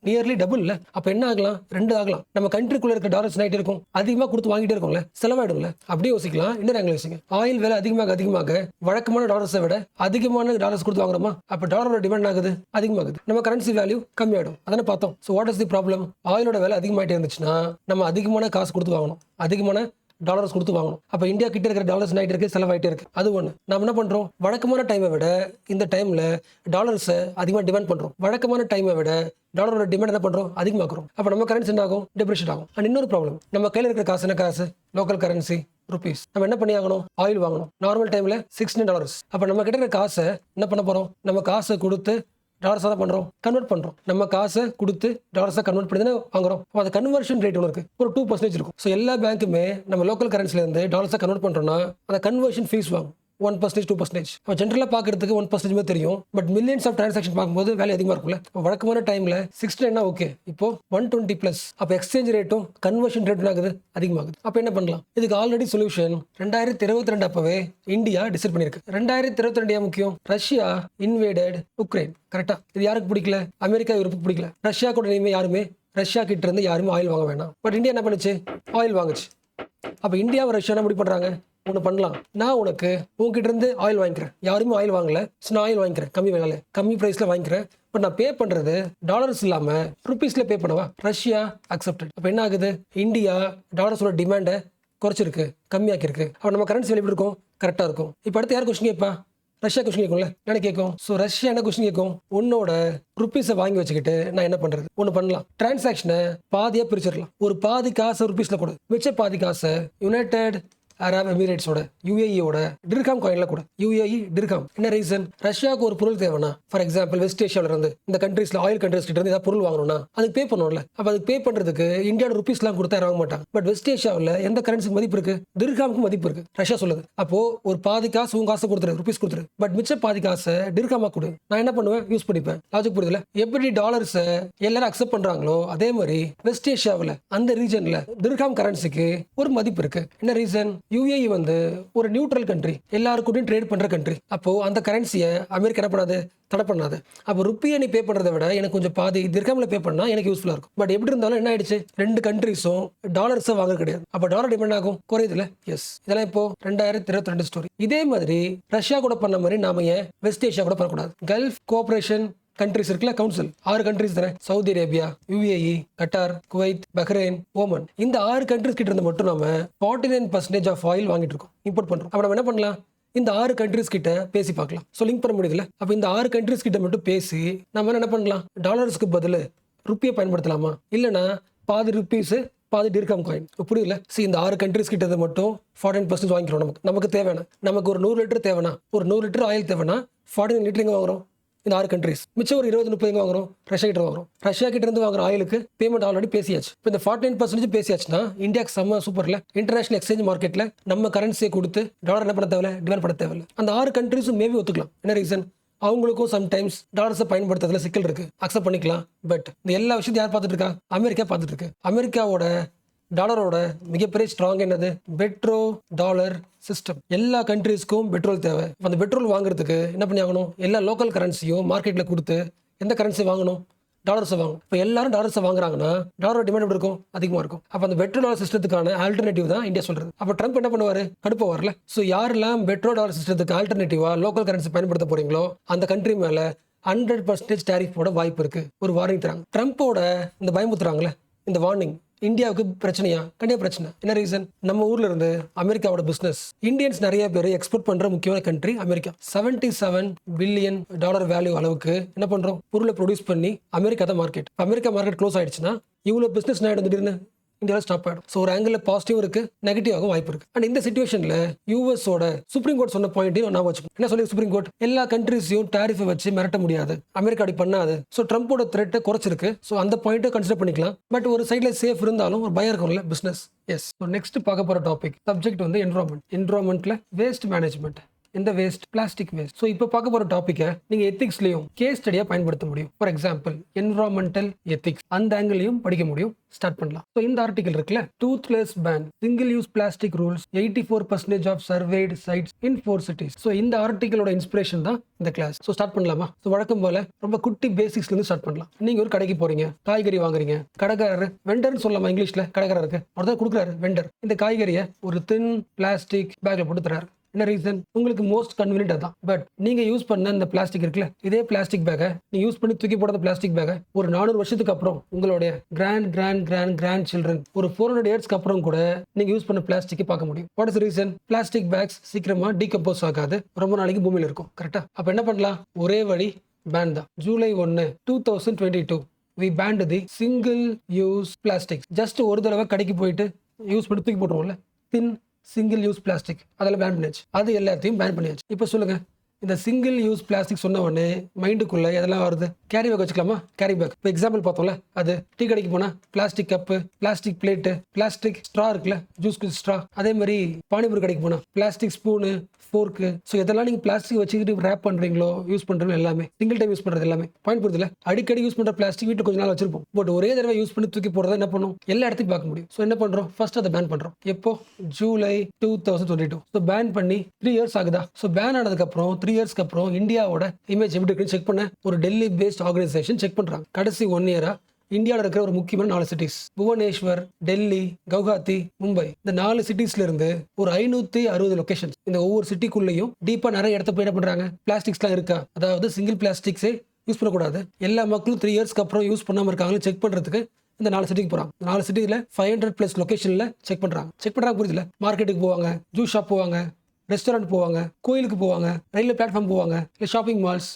நியர்லி டபுள் இல்ல. அப்ப என்ன ஆகலாம், ரெண்டு ஆகலாம். நம்ம கண்ட்ரிக்குள்ள இருக்க டாலர்ஸ் ஆகிட்டே இருக்கும், அதிகமா கொடுத்து வாங்கிட்டே இருக்கும்ல, செலவாயிடும்ல. அப்படியே யோசிக்கலாம். இன்னொரு ஆங்கிள் யோசிங்க, ஆயில் விலை அதிகமாக வழக்கமான டாலர்ஸை விட அதிகமான டாலர்ஸ் கொடுத்து வாங்குறோமா, அப்ப டாலரோட டிமாண்ட் ஆகுது, அதிகமாகுது, நம்ம கரன்சி வேல்யூ கம்மியாயிடும். அதான பார்த்தோம். So what is the problem, ஆயிலோட விலை அதிகமாயிட்டே இருந்துச்சுன்னா நம்ம அதிகமான காசு கொடுத்து வாங்கணும், அதிகமான டாலர்ஸ் கொடுத்து வாங்கணும். அப்ப இந்தியா கிட்ட இருக்கிற டாலர்ஸ் ஆகிட்டு இருக்கு, செலவாயிட்டே இருக்கு. அது ஒண்ணு. நம்ம என்ன பண்றோம், வழக்கமான டைமை விட இந்த டைம்ல டாலர்ஸை அதிகமாக டிமாண்ட் பண்றோம். வழக்கமான டைமை விட டாலரோட டிமாண்ட் என்ன பண்றோம், அதிகமாக்குறோம். அப்ப நம்ம கரன்சி என்ன ஆகும், டெப்ரிஷியேட் ஆகும். அண்ட் இன்னொரு ப்ராப்ளம், நம்ம கையில் இருக்கிற காசு என்ன காசு, லோக்கல் கரன்சி ருபீஸ். நம்ம என்ன பண்ணி ஆகணும், ஆயில் வாங்கணும். நார்மல் டைம்ல $16. அப்ப நம்ம கிட்ட இருக்கிற காசை என்ன பண்ண போறோம், நம்ம காசை கொடுத்து டாலர்ஸாக தான் பண்ணுறோம், கன்வெர்ட் பண்ணுறோம். நம்ம காசை கொடுத்து டாலர்ஸாக கன்வெர்ட் பண்ணி தானே வாங்குறோம். அது கன்வர்ஷன் ரேட் ஒன்று இருக்குது, ஒரு 2% இருக்கும். ஸோ எல்லா பேங்க்குமே நம்ம லோக்கல் கரன்சிலேருந்து டாலர்ஸாக கன்வெர்ட் பண்ணுறோம்னா அந்த கன்வர்ஷன் ஃபீஸ் வாங்கும், 1%, 2%. இப்போ ஜென்ரலாக பார்க்கறதுக்கு 1% தெரியும், பட் மில்லியன்ஸ் ஆஃப் டிரான்சாக்ஷன் பார்க்கும்போது வேலை அதிகமாக இருக்கும்ல. வழக்கமான டைமில் 69 ஓகே, இப்போ 120+. அப்போ எக்ஸ்சேஞ்ச் ரேட்டும் கன்வர்ஷன் ரேட்டும் ஆகுது, அதிகமாகுது. அப்போ என்ன பண்ணலாம், இதுக்கு ஆல்ரெடி சொல்யூஷன் 2022 அப்பவே இந்தியா டிசைட் பண்ணியிருக்கு. 2022 முக்கியம், ரஷ்யா இன்வேடட் உக்ரைன். கரெக்டா, இது யாருக்கு பிடிக்கல, அமெரிக்கா யூரோப்புக்கு பிடிக்கல. ரஷ்யா கூட இனிமேல் யாருமே ரஷ்யா கிட்ட இருந்து யாருமே ஆயில் வாங்க வேணாம். பட் இந்தியா என்ன பண்ணுச்சு, ஆயில் வாங்குச்சு. அப்போ இந்தியாவை ரஷ்யா என்ன முடிவு பண்றாங்க, ஒன்று பண்ணலாம், நான் உனக்கு உங்ககிட்ட இருந்து ஆயில் வாங்கிக்கிறேன், யாருமே ஆயில் வாங்கல, நான் ஆயில் வாங்கிக்கிறேன், கம்மி விலையில கம்மி பிரைஸ்ல வாங்கிக்கிறேன். பட் நான் பே பண்றது டாலர்ஸ் இல்லாம ருபீஸ்ல பே பண்ணவா, ரஷ்யா அக்செப்டட். அப்ப என்ன ஆகுது, இந்தியா டாலர்ஸோட டிமாண்டை குறைச்சிருக்கு, கம்மியாக்கிருக்கு. அப்ப நம்ம கரன்சி எப்படி இருக்கும், கரெக்டா இருக்கும். இப்போ அடுத்து யார் கொஸ்டின் கேட்பா, ரஷ்யா கொஸ்டின் கேட்கும்ல, என்ன கேட்கும். ஸோ ரஷ்யா என்ன கொஸ்டின் கேட்கும், உன்னோட ருபீஸை வாங்கி வச்சுக்கிட்டு நான் என்ன பண்றது, ஒன்று பண்ணலாம், டிரான்சாக்ஷனை பாதியா பிரிச்சிடலாம். ஒரு பாதி காசை ருபீஸ்ல கொடு, மிச்ச பாதி காசை யுனைடெட் அரப் எமிரேட்ஸோட, யுஏஇயோட டிர்ஹாம் காயின்ல கூட, யுஏஇ டிர்ஹாம். என்ன ரீசன், ரஷ்யாவுக்கு ஒரு பொருள் தேவைன்னா, ஃபார் எக்ஸாம்பிள் வெஸ்ட் ஏஷியால இருந்து இந்த கண்ட்ரீஸ்ல ஆயில் கண்ட்ரீஸ் கிட்ட இருந்து ஏதாவது பொருள் வாங்கணும்னா அதுக்கு பே பண்ணுவோம்ல. அப்ப அதுக்கு பே பண்றதுக்கு இந்தியாவோட ருபீஸ்லாம் கொடுத்தா வாங்க மாட்டாங்க. பட் வெஸ்ட் ஏஷியாவில் எந்த கரன்சிக்கு மதிப்பு இருக்கு, டிர்ஹாமுக்கு மதிப்பு இருக்கு, ரஷ்யா சொல்லுது. அப்போ ஒரு பாதி காசு உங்க காசை கொடுத்துரு, ருபீஸ் கொடுத்துரு, பட் மிச்ச பாதி காசை டிர்ஹாமா கொடு, நான் என்ன பண்ணுவேன், யூஸ் பண்ணிப்பேன். லாஜிக் புரியுதுல, எப்படி டாலர்ஸை எல்லாரும் அக்செப்ட் பண்றாங்களோ அதே மாதிரி வெஸ்ட் ஏஷியாவில் அந்த ரீஜன்ல டிர்ஹாம் கரன்சிக்கு ஒரு மதிப்பு இருக்கு. என்ன ரீசன், UAE வந்து ஒரு நியூட்ரல் கண்ட்ரி, எல்லாருக்கூடயும் ட்ரேட் பண்ற கண்ட்ரி. அப்போ அந்த கரன்சியை அமெரிக்கா என்ன பண்ணாது, தடை பண்ணாது. அப்போ ருப்பியை நீ பே பண்றதை விட எனக்கு கொஞ்சம் பாதி திர்ஹாம்ல பே பண்ணா எனக்கு யூஸ்ஃபுல்லா இருக்கும். பட் எப்படி இருந்தாலும் என்ன ஆயிடுச்சு, 2 கண்ட்ரிஸும் டாலர்ஸை வாங்க கிடையாது. அப்போ டாலர் டிமாண்ட் ஆகும், குறையுதுல. எஸ், இதெல்லாம் இப்போ 2022 ஸ்டோரி. இதே மாதிரி ரஷ்யா கூட பண்ண மாதிரி நாம ஏன் வெஸ்ட் ஏஷியா கூட பண்ணக்கூடாது? கல்ஃப் கோஆபரேஷன் கண்ட்ரிஸ் இருக்குல்ல, கவுன்சில் 6 கண்ட்ரிஸ் தானே, Saudi Arabia, UAE, Qatar, Kuwait, Bahrain, Oman. இந்த 6 கண்ட்ரிஸ் கிட்ட இருந்து மட்டும் நாம 49% ஆஃப் ஆயில் வாங்கிட்டு இருக்கோம், இம்போர்ட் பண்றோம். அப்ப நம்ம என்ன பண்ணலாம், இந்த 6 கண்ட்ரிஸ் கிட்ட பேசி பார்க்கலாம். ஸோ லிங்க் பண்ண முடியுதுல. அப்ப இந்த 6 கண்ட்ரிஸ் கிட்ட மட்டும் பேசி நம்ம என்ன பண்ணலாம், டாலர்ஸ்க்கு பதில் ருப்பியை பயன்படுத்தலாமா, இல்லைன்னா பாதி ருப்பீஸ் பாதி டிர்ஹாம் காயின். புரியல. இந்த 6 கண்ட்ரிஸ் கிட்ட மட்டும் 49% வாங்கிக்கிறோம். நமக்கு தேவையான, நமக்கு ஒரு 100 லிட்டர் தேவைன்னா, ஒரு 100 லிட்டர் ஆயில் தேவைன்னா 49 லிட்டர் எங்க வாங்குறோம், இந்த 6 கண்ட்ரிஸ். மிச்சம் ஒரு 20-30 எங்க வாங்குறோம், ரஷ்யா கிட்ட வாங்குறோம். ரஷ்யா கிட்ட இருந்து வாங்குற ஆயிலுக்கு பேமெண்ட் ஆல்ரெடி பேசியாச்சு. இப்போ இந்த 49% பேசியாச்சுன்னா இந்தியாவுக்கு செம்ம சூப்பர்ல. இன்டர்நேஷனல் எக்ஸ்சேஞ்ச் மார்க்கெட்ல நம்ம கரன்சியை கொடுத்து டாலர் என்ன பண்ண தேவையில்ல, டிமாண்ட் பண்ண தேவையில்லை. அந்த 6 கண்ட்ரிஸும் மேபி ஒத்துக்கலாம். என்ன ரீசன், அவங்களுக்கும் சம்டைம்ஸ் டாலர்ஸை பயன்படுத்துறதுல சிக்கல் இருக்கு, அக்செப்ட் பண்ணிக்கலாம். பட் இந்த எல்லா விஷயத்தையும் யார் பார்த்துட்டு இருக்கா, அமெரிக்கா பார்த்துட்டு இருக்கு. அமெரிக்காவோட டாலரோட மிகப்பெரிய ஸ்ட்ராங் என்னது, பெட்ரோ டாலர் சிஸ்டம். எல்லா கண்ட்ரீஸ்க்கும் பெட்ரோல் தேவை. அந்த பெட்ரோல் வாங்குறதுக்கு என்ன பண்ணி ஆகணும், எல்லா லோக்கல் கரன்சியும் மார்க்கெட்ல கொடுத்து எந்த கரன்சி வாங்கணும், டாலர்ஸை வாங்கணும். இப்போ எல்லாரும் டாலர்ஸை வாங்குறாங்கன்னா டாலரோட டிமாண்ட் எப்படி இருக்கும், அதிகமாக இருக்கும். அப்போ அந்த பெட்ரோ டாலர் சிஸ்டத்துக்கான ஆல்டர்னேட்டிவ் தான் இந்தியா சொல்றது. அப்போ ட்ரம்ப் என்ன பண்ணுவாரு, கடுப்பா வரல. ஸோ யாரெல்லாம் பெட்ரோ டாலர் சிஸ்டத்துக்கு ஆல்டர்னேட்டிவா லோக்கல் கரன்சி பயன்படுத்த போறீங்களோ அந்த கண்ட்ரி மேல 100% டேரிஃப் போட வாய்ப்பு இருக்கு. ஒரு வார்னிங் தராங்க. ட்ரம்ப்போட இந்த பயமுத்துறாங்களே, இந்த வார்னிங் இந்தியாவுக்கு பிரச்சனையா, கண்டிப்பா பிரச்சனை. என்ன ரீசன், நம்ம ஊர்ல இருந்து அமெரிக்காவோட பிசினஸ், இந்தியன்ஸ் நிறைய பேர் எக்ஸ்போர்ட் பண்ற முக்கியமான கண்ட்ரி அமெரிக்கா. $77 பில்லியன் வேல்யூ அளவுக்கு என்ன பண்றோம், பொருளை ப்ரொடியூஸ் பண்ணி அமெரிக்கா தான் மார்க்கெட். அமெரிக்கா மார்க்கெட் க்ளோஸ் ஆயிடுச்சுன்னா இவ்வளவு பிசினஸ் ஆயிடும், திடீர்னு இந்தியாவில் ஸ்டாப் ஆயிடும். ஸோ ஒரு ஆங்கிள் பாசிட்டிவ் இருக்கு, நெகட்டிவாகவும் வாய்ப்பு இருக்கு. அண்ட் இந்த சிச்சுவேஷன்ல யூஎஸோட சுப்ரீம் கோர்ட் சொன்ன பாயிண்ட்டையும் நான் வச்சுக்கணும். என்ன சொல்லி சுப்ரீம் கோர்ட், எல்லா கண்ட்ரிஸையும் டாரிஃபை வச்சு மிரட்ட முடியாது, அமெரிக்கா அப்படி பண்ணாது. ஸோ ட்ரம்போட த்ரெட்டை குறைச்சிருக்கு. ஸோ அந்த பாயிண்ட்டை கன்சிடர் பண்ணிக்கலாம். பட் ஒரு சைட்ல சேஃப் இருந்தாலும் ஒரு பயம் இருக்கும்ல பிசினஸ். எஸ். ஸோ நெக்ஸ்ட் பார்க்க போற டாபிக் சப்ஜெக்ட் வந்து என்விரான்மெண்ட். என்விரான்மெண்ட்ல வேஸ்ட் மேனேஜ்மெண்ட். இந்த வேஸ்ட், பிளாஸ்டிக் வேஸ்ட். ஸோ இப்போ பார்க்க போற டாபிக்கை நீங்க எத்திக்ஸ்லயும் கேஸ் ஸ்டடியா பயன்படுத்த முடியும். ஃபார் எக்ஸாம்பிள் என்விரான்மெண்டல் எத்திக்ஸ், அந்த ஆங்கிளையும் படிக்க முடியும். ஸ்டார்ட் பண்ணலாம். ஸோ இந்த ஆர்டிகல் இருக்குல்ல, toothless ban, single use plastic rules, 84% of surveyed sites in 4 cities. So இந்த ஆர்டிகலோட இன்ஸ்பிரேஷன் தான் இந்த கிளாஸ். ஸோ ஸ்டார்ட் பண்ணலாமா? ஸோ வழக்கம் போல ரொம்ப குட்டி பேசிக்ஸ்ல இருந்து ஸ்டார்ட் பண்ணலாம். நீங்க ஒரு கடைக்கு போறீங்க, காய்கறி வாங்குறீங்க. கடைக்காரர், வெண்டர்னு சொல்லலாமா இங்கிலீஷ்ல, கடைக்காரருக்கு ஒருத்தர் கொடுக்குறாரு வெண்டர். இந்த காய்கறியை ஒரு தின் பிளாஸ்டிக் பேக்ல போட்டு தராரு. என்ன ரீசன், உங்களுக்கு மோஸ்ட் கன்வீனியன்ட் அதான். பட் நீங்க யூஸ் பண்ண இந்த பிளாஸ்டிக் இருக்குல்ல, இதே பிளாஸ்டிக் பேக்கை நீங்க யூஸ் பண்ணி தூக்கி போடாத பிளாஸ்டிக் பேக்கை ஒரு 400 வருஷத்துக்கு அப்புறம் உங்களுடைய கிராண்ட் சில்ட்ரன் ஒரு 400 இயர்ஸ்க்கு அப்புறம் கூட நீங்க யூஸ் பண்ண பிளாஸ்டிக் பார்க்க முடியும். What is reason, plastic packs சீக்கிரமா டீகம்போஸ் ஆகாது, ரொம்ப நாளைக்கு பூமியில இருக்கும். கரெக்டா? அப்ப என்ன பண்ணலாம், ஒரே வழி பேன் தான். July 1, 2022 we banned the single use plastics. Just ஒரு தடவை கடைக்கு போயிட்டு யூஸ் பண்ணி தூக்கி போட்டுருவோம்ல, தின் சிங்கிள் யூஸ் பிளாஸ்டிக், அதெல்லாம் பேன் பண்ணியாச்சு. அது எல்லாத்தையும் பேன் பண்ணியாச்சு. இப்போ சொல்லுங்க, இந்த சிங்கிள் யூஸ் பிளாஸ்டிக் சொன்ன உடனே மைண்டுக்குள்ள எதெல்லாம் வருது, கேரி பேக் வச்சுக்கலாமா, கேரி பேக். இப்போ எக்ஸாம்பிள் பார்த்தோம்ல, அது டீ கடைக்கு போனா plastic cup, plastic plate, plastic straw இருக்குல்ல, ஜூஸ் ஸ்ட்ரா. அதே மாதிரி பானிபூரி கடைக்கு போனா பிளாஸ்டிக் ஸ்பூனு, ஃபோர்க்கு. ஸோ இதெல்லாம் நீங்க பிளாஸ்டிக் வச்சுக்கிட்டு ரேப் பண்றீங்களோ, யூஸ் பண்றீங்களோ, எல்லாமே சிங்கிள் டைம் யூஸ் பண்றது எல்லாமே. பாயிண்ட் புரியுதுல, அடிக்கடி யூஸ் பண்ற பிளாஸ்டிக் வீட்டுல கொஞ்ச நாள் வச்சிருப்போம். பட் ஒரே தடவை யூஸ் பண்ணி தூக்கி போடுறத என்ன பண்ணும், எல்லா இடத்துக்கும் பார்க்க முடியும். ஸோ என்ன பண்றோம், ஃபர்ஸ்ட் அதை பேன் பண்றோம். எப்போ, ஜூலை 2022. ஸோ பேன் பண்ணி 3 இயர்ஸ் ஆகுதா? ஸோ பேன் ஆனதுக்கு அப்புறம் 3 இயர்ஸ்க்கு அப்புறம் இந்தியாவோட இமேஜ் எப்படி இருக்குன்னு செக் பண்ண ஒரு டெல்லி பேஸ்ட் ஆர்கனைசேஷன் செக் பண்றாங்க. கடைசி 1 இயரா இந்தியாவில் இருக்கிற ஒரு முக்கியமான 4 சிட்டிஸ், புவனேஸ்வர், டெல்லி, கவுஹாத்தி, மும்பை, இந்த 4 சிட்டிஸ்ல இருந்து ஒரு 560 லொகேஷன்ஸ். இந்த ஒவ்வொரு சிட்டிக்குள்ளேயும் டீப்பா நிறைய இடத்த போய் என்ன பண்றாங்க, பிளாஸ்டிக்ஸ்லாம் இருக்கா, அதாவது சிங்கிள் பிளாஸ்டிக்ஸே யூஸ் பண்ணக்கூடாது, எல்லா மக்களும் 3 இயர்ஸ்க்கு அப்புறம் யூஸ் பண்ணாம இருக்காங்கன்னு செக் பண்றதுக்கு இந்த 4 சிட்டிக்கு போறாங்க. 4 சிட்டில 500+ லொகேஷன்ல செக் பண்றாங்க. புரியுதுல, மார்க்கெட்டுக்கு போவாங்க, ஜூஸ் ஷாப் போவாங்க, ரெஸ்டாரண்ட் போவாங்க, கோயிலுக்கு போவாங்க, ரயில்வே பிளாட்ஃபார்ம் போவாங்க, இல்லை ஷாப்பிங் மால்ஸ்,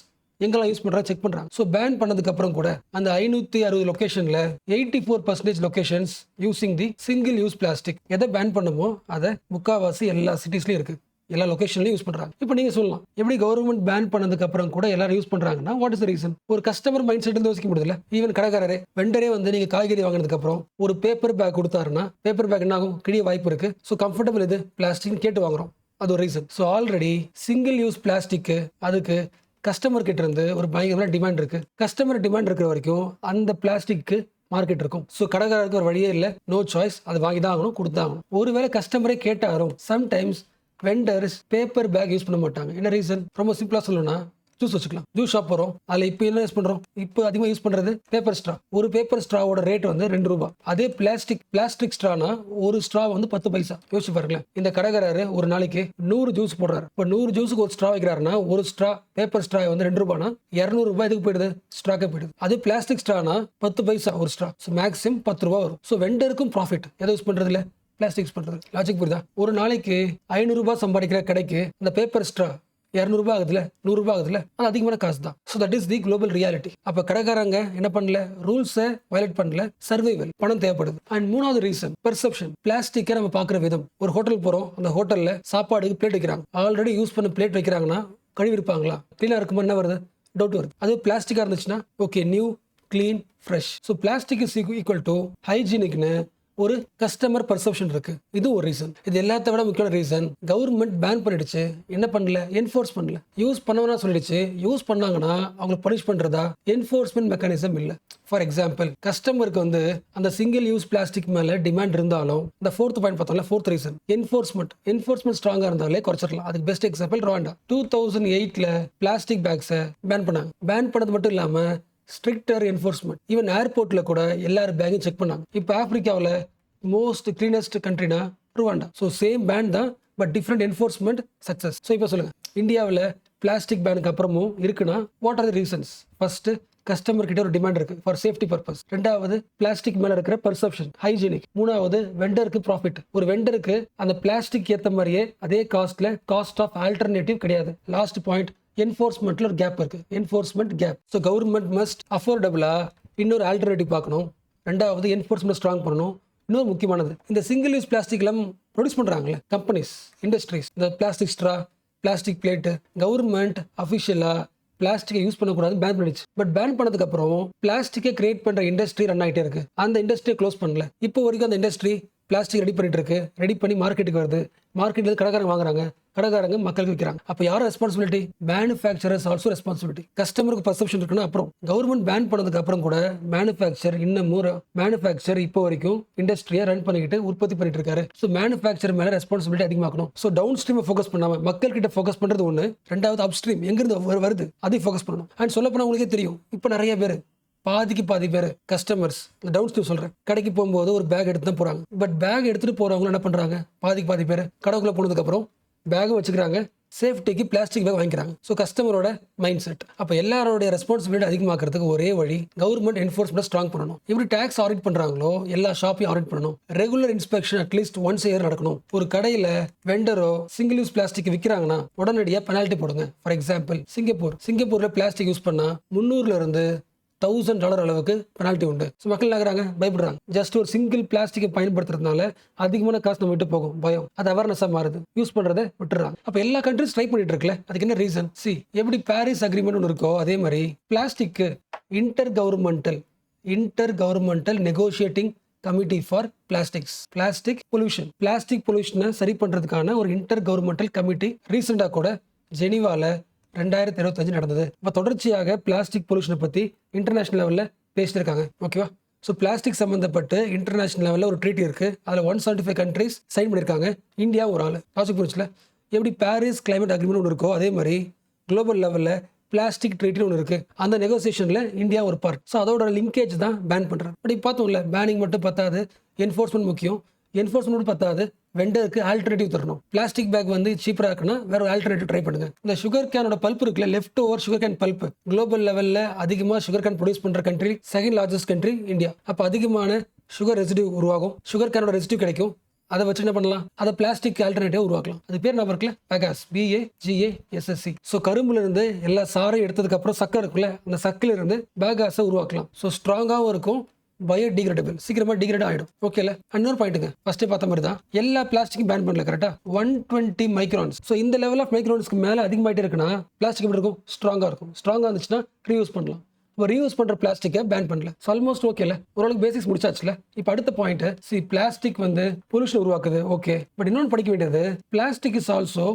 எங்கெல்லாம் யூஸ் பண்றாங்க செக் பண்றாங்க. ஸோ பேன் பண்ணதுக்கு அப்புறம் கூட அந்த 560 லொகேஷன்ல 84% locations using the single use plastic. எதை பேன் பண்ணுமோ அதை முக்காவாசி எல்லா சிட்டிஸ்லயும் இருக்கு, எல்லா லொகேஷன்லயும் யூஸ் பண்றாங்க. இப்போ நீங்க சொல்லலாம், எப்படி கவர்மெண்ட் பேன் பண்ணதுக்கு அப்புறம் கூட எல்லாரும் யூஸ் பண்றாங்கன்னா, வாட் இஸ் த ரீசன்? ஒரு கஸ்டமர் மைண்ட் செட் யோசிக்க முடியல. ஈவன் கடைக்காரரே, வெண்டரே வந்து நீங்க காய்கறி வாங்கினதுக்கு அப்புறம் ஒரு பேப்பர் பேக் கொடுத்தாருன்னா, பேப்பர் பேக் என்ன ஆகும், கிழிய வாய்ப்பு இருக்கு. ஸோ கம்ஃபர்டபுள் இது பிளாஸ்டிக் கேட்டு வாங்குறோம், அது ஒரு reason. So already single use plastic அதுக்கு கஸ்டமர் கிட்ட இருந்து ஒரு பயங்கரமான டிமாண்ட் இருக்கு. கஸ்டமர் டிமாண்ட் இருக்கிற வரைக்கும் அந்த பிளாஸ்டிக்கு மார்க்கெட் இருக்கும். ஸோ கடைக்காரருக்கு ஒரு வழியே இல்லை, நோ சாய்ஸ், அது வாங்கி தான் ஆகணும், கொடுத்தாகணும். ஒருவேளை கஸ்டமரே கேட்டாலும் sometimes vendors paper bag use பண்ண மாட்டாங்க. என்ன ரீசன்? ரொம்ப சிம்பிளா சொல்லணும்னா, ஜூஸ் வச்சுக்கலாம். ஜூஸ் ஷாப் போகிறோம், அதில் இப்போ என்ன யூஸ் பண்ணுறோம்? இப்போ அதிகமாக யூஸ் பண்ணுறது பேப்பர் ஸ்ட்ரா. ஒரு பேப்பர் ஸ்ட்ராவோட ரேட் வந்து 2 ரூபாய். அதே பிளாஸ்டிக் ஸ்ட்ரானா ஒரு ஸ்ட்ரா வந்து 10 பைசா. யோசிச்சு பாருங்களேன். இந்த கடைக்காரரு ஒரு நாளைக்கு 100 ஜூஸ் போடுறாரு. இப்போ 100 ஜூஸுக்கு ஒரு ஸ்ட்ரா வைக்கிறாருன்னா ஒரு ஸ்ட்ரா பேப்பர் ஸ்ட்ரா வந்து 2 ரூபாய்னா 200 ரூபாய் எதுக்கு போயிடுது? ஸ்ட்ராக்கே போயிடுது. அதே பிளாஸ்டிக் ஸ்ட்ரானா 10 பைசா ஒரு ஸ்ட்ரா. ஸோ மேக்ஸிமம் 10 ரூபாய் வரும். ஸோ வெண்டருக்கும் ப்ராஃபிட். எதை யூஸ் பண்ணுறது இல்லை? பிளாஸ்டிக் யூஸ் பண்ணுறது. லாஜிக் புரியுதா? ஒரு நாளைக்கு 500 ரூபாய் சம்பாதிக்கிற கடைக்கு இந்த பேப்பர் ஸ்ட்ரா 200 ரூபாய் ஆகுதுல, 100 ரூபாய் ஆகுதுல, அது அதிகமான காசு தான். So that is the global reality. அப்போ கடைக்காரங்க என்ன பண்ணல? ரூல்ஸை வயலேட் பண்ணல, சர்வைவல், பணம் தேவைப்படுது. அண்ட் மூணாவது ரீசன் பெர்செப்ஷன். பிளாஸ்டிக்கை நம்ம பார்க்குற விதம். ஒரு ஹோட்டல் போகிறோம், அந்த ஹோட்டலில் சாப்பாடுக்கு பிளேட் வைக்கிறாங்க. ஆல்ரெடி யூஸ் பண்ண பிளேட் வைக்கிறாங்கன்னா கழுவி இருப்பாங்களா? க்ளீனாக இருக்குமா? என்ன வருது? டவுட் வருது. அது பிளாஸ்டிக்காக இருந்துச்சுன்னா okay, new, clean, fresh. So plastic is equal to ஹைஜீனிக்னு ஒரு கஸ்டமர் பர்செப்ஷன் இருக்கு. இது ஒரு ரீசன். இது எல்லாத்த விட முக்கியமான ரீசன், கவர்மெண்ட் பேன் பண்ணிடுச்சு. என்ன பண்ணல? என்ஃபோர்ஸ் பண்ணல. யூஸ் பண்ணவனா சொல்லிடுச்சு. யூஸ் பண்ணாங்கன்னா அவங்களை பனிஷ் பண்றதா என்ஃபோர்ஸ்மெண்ட் மெக்கானிசம் இல்ல. ஃபார் எக்ஸாம்பிள், கஸ்டமருக்கு வந்து அந்த சிங்கிள் யூஸ் பிளாஸ்டிக் மேல டிமாண்ட் இருந்தாலும், இந்த ஃபோர்த் பாயிண்ட் பார்த்தோம்ல, ஃபோர்த் ரீசன் என்ஃபோர்ஸ்மெண்ட் ஸ்ட்ராங்கா இருந்தாலே குறைச்சிடலாம். அதுக்கு பெஸ்ட் எக்ஸாம்பிள் ரவாண்டா. 2008 பிளாஸ்டிக் பேக்ஸை பேன் பண்ணாங்க. பேன் பண்ணது மட்டும் இல்லாம ஸ்ட்ரிக்டர் என்ஃபோர்ஸ்மெண்ட். ஈவன் ஏர்போர்ட்ல கூட எல்லாரும் பேக்கையும் செக் பண்ணாங்க. இப்போ ஆப்பிரிக்காவில் மோஸ்ட் கிளீனஸ்ட் கண்ட்ரினா ருவாண்டா. ஸோ சேம் பேன் தான், but different enforcement success. So இப்போ சொல்லுங்க, இந்தியாவில் பிளாஸ்டிக் பேனுக்கு அப்புறமும் இருக்குன்னா what are the reasons? First, customer கிட்ட ஒரு டிமாண்ட் இருக்கு ஃபார் சேஃப்டி பர்பஸ். ரெண்டாவது, பிளாஸ்டிக் மேல இருக்கிற பர்செப்ஷன், ஹைஜீனிக். மூணாவது, வெண்டருக்கு ப்ராஃபிட். ஒரு வெண்டருக்கு அந்த பிளாஸ்டிக் ஏற்ற மாதிரியே அதே காஸ்ட்ல காஸ்ட் ஆஃப் ஆல்டர்னேட்டிவ் கிடையாது. லாஸ்ட் பாயிண்ட், என்ஃபோர்ஸ்மெண்ட்ல ஒரு கேப் இருக்கு. Enforcement gap. So government must அஃபோர்டபுளா இன்னொரு ஆல்டர்னேட்டிவ் பார்க்கணும். ரெண்டாவது, என்ஃபோர்ஸ்மெண்ட் ஸ்ட்ராங் பண்ணணும். இன்னொரு முக்கியமானது, இந்த சிங்கிள் யூஸ் பிளாஸ்டிக் எல்லாம் ப்ரொடியூஸ் பண்றாங்களே கம்பெனிஸ், இண்டஸ்ட்ரீஸ், இந்த plastic straw, plastic plate, government அஃபிஷியலா பிளாஸ்டிக்கை யூஸ் பண்ணக்கூடாது பேன் பண்ணிடுச்சு. பட் பேன் பண்ணதுக்கு அப்புறம் பிளாஸ்டிக்கை கிரியேட் பண்ற இண்டஸ்ட்ரி ரன் ஆகிட்டே இருக்கு. அந்த இண்டஸ்ட்ரியை க்ளோஸ் பண்ணல. இப்போ வரைக்கும் அந்த இண்டஸ்ட்ரி பிளாஸ்டிக் ரெடி பண்ணிட்டு இருக்கு. ரெடி பண்ணி மார்க்கெட்டுக்கு வருது. மார்க்கெட்ல கடைக்காரங்க வாங்குறாங்க, கடைக்காரங்க மக்களுக்கு விற்கிறாங்க. அப்போ யார் ரெஸ்பான்சிபிலிட்டி? Manufacturers also responsibility. கஸ்டமருக்கு பர்செப்ஷன் இருக்குன்னா அப்புறம் கவர்மெண்ட் பேன் பண்ணதுக்கு அப்புறம் கூட மேனுஃபேக்சர் இப்போ வரைக்கும் இண்டஸ்ட்ரியை ரன் பண்ணிக்கிட்டு உற்பத்தி பண்ணிட்டு இருக்காரு. ஸோ மேனுஃபேக்சர் மேல ரெஸ்பான்சிபிலிட்டி அதிகமாக்கணும். ஸோ டவுன் ஸ்ட்ரீமை ஃபோக்கஸ் பண்ணாம மக்கள் கிட்ட ஃபோக்கஸ் பண்றது ஒன்று. ரெண்டாவது, அப் ஸ்ட்ரீம் எங்கிருந்து வருது அதை ஃபோக்கஸ் பண்ணணும். அண்ட் சொல்ல போனா உங்களுக்கே தெரியும், இப்போ நிறைய பேர் பாதிக்கு பாதி பேர் கஸ்டமர்ஸ் டவுன் ஸ்ட்ரீம் சொல்றேன், கடைக்கு போகும்போது ஒரு பேக் எடுத்து தான் போறாங்க. பட் பேக் எடுத்துட்டு போறவங்க என்ன பண்றாங்க? பாதிக்கு பாதி பேர் கடைக்குள்ள போனதுக்கு அப்புறம் பேகும் வச்சுக்கிறாங்க, சேஃப்டிக்கு பிளாஸ்டிக் பேக் வாங்கிக்கிறாங்க. ஸோ கஸ்டமரோட மைண்ட் செட். அப்போ எல்லாரோட ரெஸ்பான்சிபிலிட்டி அதிகமாக்கிறதுக்கு ஒரே வழி, கவர்மெண்ட் என்ஃபோர்ஸ்மெண்ட் ஸ்ட்ராங் பண்ணணும். எப்படி டாக்ஸ் ஆடிட் பண்றாங்களோ எல்லா ஷாப்பையும் ஆடிட் பண்ணணும். Regular inspection at least once year நடக்கணும். ஒரு கடையில வெண்டரோ சிங்கிள் யூஸ் பிளாஸ்டிக் விற்கிறாங்கன்னா உடனடியாக பெனால்ட்டி போடுங்க. ஃபார் எக்ஸாம்பிள், சிங்கப்பூர்ல பிளாஸ்டிக் யூஸ் பண்ணா $300 இருந்து $1000 அளவுக்கு பெனால்ட்டி உண்டு. ஸோ மக்கள் ஆகிறாங்க, பயப்படுறாங்க. ஜஸ்ட் ஒரு சிங்கிள் பிளாஸ்டிக்கை பயன்படுத்துறதுனால அதிகமான காசு நம்ம விட்டு போகும், பயம். அது அவேர்னஸாக மாறுது, யூஸ் பண்றதை விட்டுறாங்க. அப்போ எல்லா கண்ட்ரிஸ் ட்ரை பண்ணிட்டு இருக்குல்ல, அதுக்கு என்ன ரீசன்? எப்படி பாரிஸ் அக்ரிமெண்ட் ஒன்று இருக்கோ அதே மாதிரி plastic inter governmental negotiating committee for plastic பொல்யூஷனை சரி பண்றதுக்கான ஒரு இன்டர் கவர்மெண்டல் கமிட்டி ரீசெண்டாக கூட ஜெனீவால 2025 நடந்தது. இப்போ தொடர்ச்சியாக பிளாஸ்டிக் பொல்யூஷனை பற்றி இன்டர்நேஷனல் லெவலில் பேசிட்டு இருக்காங்க. ஓகேவா? ஸோ பிளாஸ்டிக் சம்மந்தப்பட்டு இன்டர்நேஷனல் லெவலில் ஒரு ட்ரீட்டி இருக்கு. அதில் 175 கண்ட்ரிஸ் சைன் பண்ணியிருக்காங்க. இந்தியா ஒரு ஆள். லாஜிக் புரிச்சுல? எப்படி பாரிஸ் கிளைமேட் அக்ரிமெண்ட் ஒன்று இருக்கோ அதே மாதிரி குளோபல் லெவலில் பிளாஸ்டிக் ட்ரீட்டின்னு ஒன்று இருக்கு. அந்த நெகோசியேஷனில் இந்தியா ஒரு பார்ட். ஸோ அதோட லிங்கேஜ் தான் பேன் பண்ணுறாங்க. அப்படி பார்த்தோம்ல, பேனிங் மட்டும் பத்தாது, என்ஃபோர்ஸ்மெண்ட் முக்கியம். என்ஃபோர்ஸ்மெண்ட் பத்தாது, வெண்டருக்கு ஆல்டர்னேட்டிவ் தரணும். பிளாஸ்டிக் பேக் வந்து சீப்பரா இருக்குன்னா வேற ஒரு ஆல்டர்னேட்டிவ் ட்ரை பண்ணுங்க. இந்த சுகர் கேனோட பல்ப் இருக்குல்ல, left over sugar cane bulb, global லெவல்ல அதிகமா சுகர் கேன் ப்ரொடியூஸ் பண்ற country, second largest country India. அப்ப அதிகமான சுகர் ரெசிடியூ உருவாகும், சுகர் கேனோட ரெசிடியூ கிடைக்கும். அதை வச்சு என்ன பண்ணலாம்? அதை பிளாஸ்டிக் ஆல்டர்னேட்டிவ் உருவாக்கலாம். அது பேர் நம்ம இருக்குல்ல, பகாஸ், BAGASSC. ஸோ கரும்புல இருந்து எல்லா சாரையும் எடுத்ததுக்கு அப்புறம் சக்கரை இருக்குல்ல, அந்த சக்கில இருந்து பேகாஸை உருவாக்கலாம். ஸோ ஸ்ட்ராங்காகவும் இருக்கும், பயோடிகிரேடபிள், சீக்கிரமா டிகிரேட் ஆயிடும். ஓகேல? இன்னொரு பாயிண்ட்டுங்க, ஃபர்ஸ்டே பார்த்த மாதிரி தான் எல்லா பிளாஸ்டிக் பேன் பண்ணல, கரெக்டா? 120 மைக்ரான்ஸ். ஸோ இந்த லெவல் ஆஃப் மைக்ரான்ஸ்க்கு மேல அதிகமாயிட்டே இருக்குன்னா பிளாஸ்டிக் எப்படி இருக்கும்? ஸ்ட்ராங்கா இருக்கும். ஸ்ட்ராங்கா இருந்துச்சுன்னா ரீயூஸ் பண்ணலாம். இப்போ ரீயூஸ் பண்ற பிளாஸ்டிக்கை பேன் பண்ணல. ஆல்மோஸ்ட் ஓகேல, ஓரளவுக்கு பேசிக்ஸ் முடிச்சாச்சுல. இப்போ அடுத்த பாயிண்ட், பிளாஸ்டிக் வந்து பொல்யூஷன் உருவாக்குது. ஓகே, பட் இன்னொன்று படிக்க வேண்டியது, பிளாஸ்டிக் இஸ் ஆல்சோ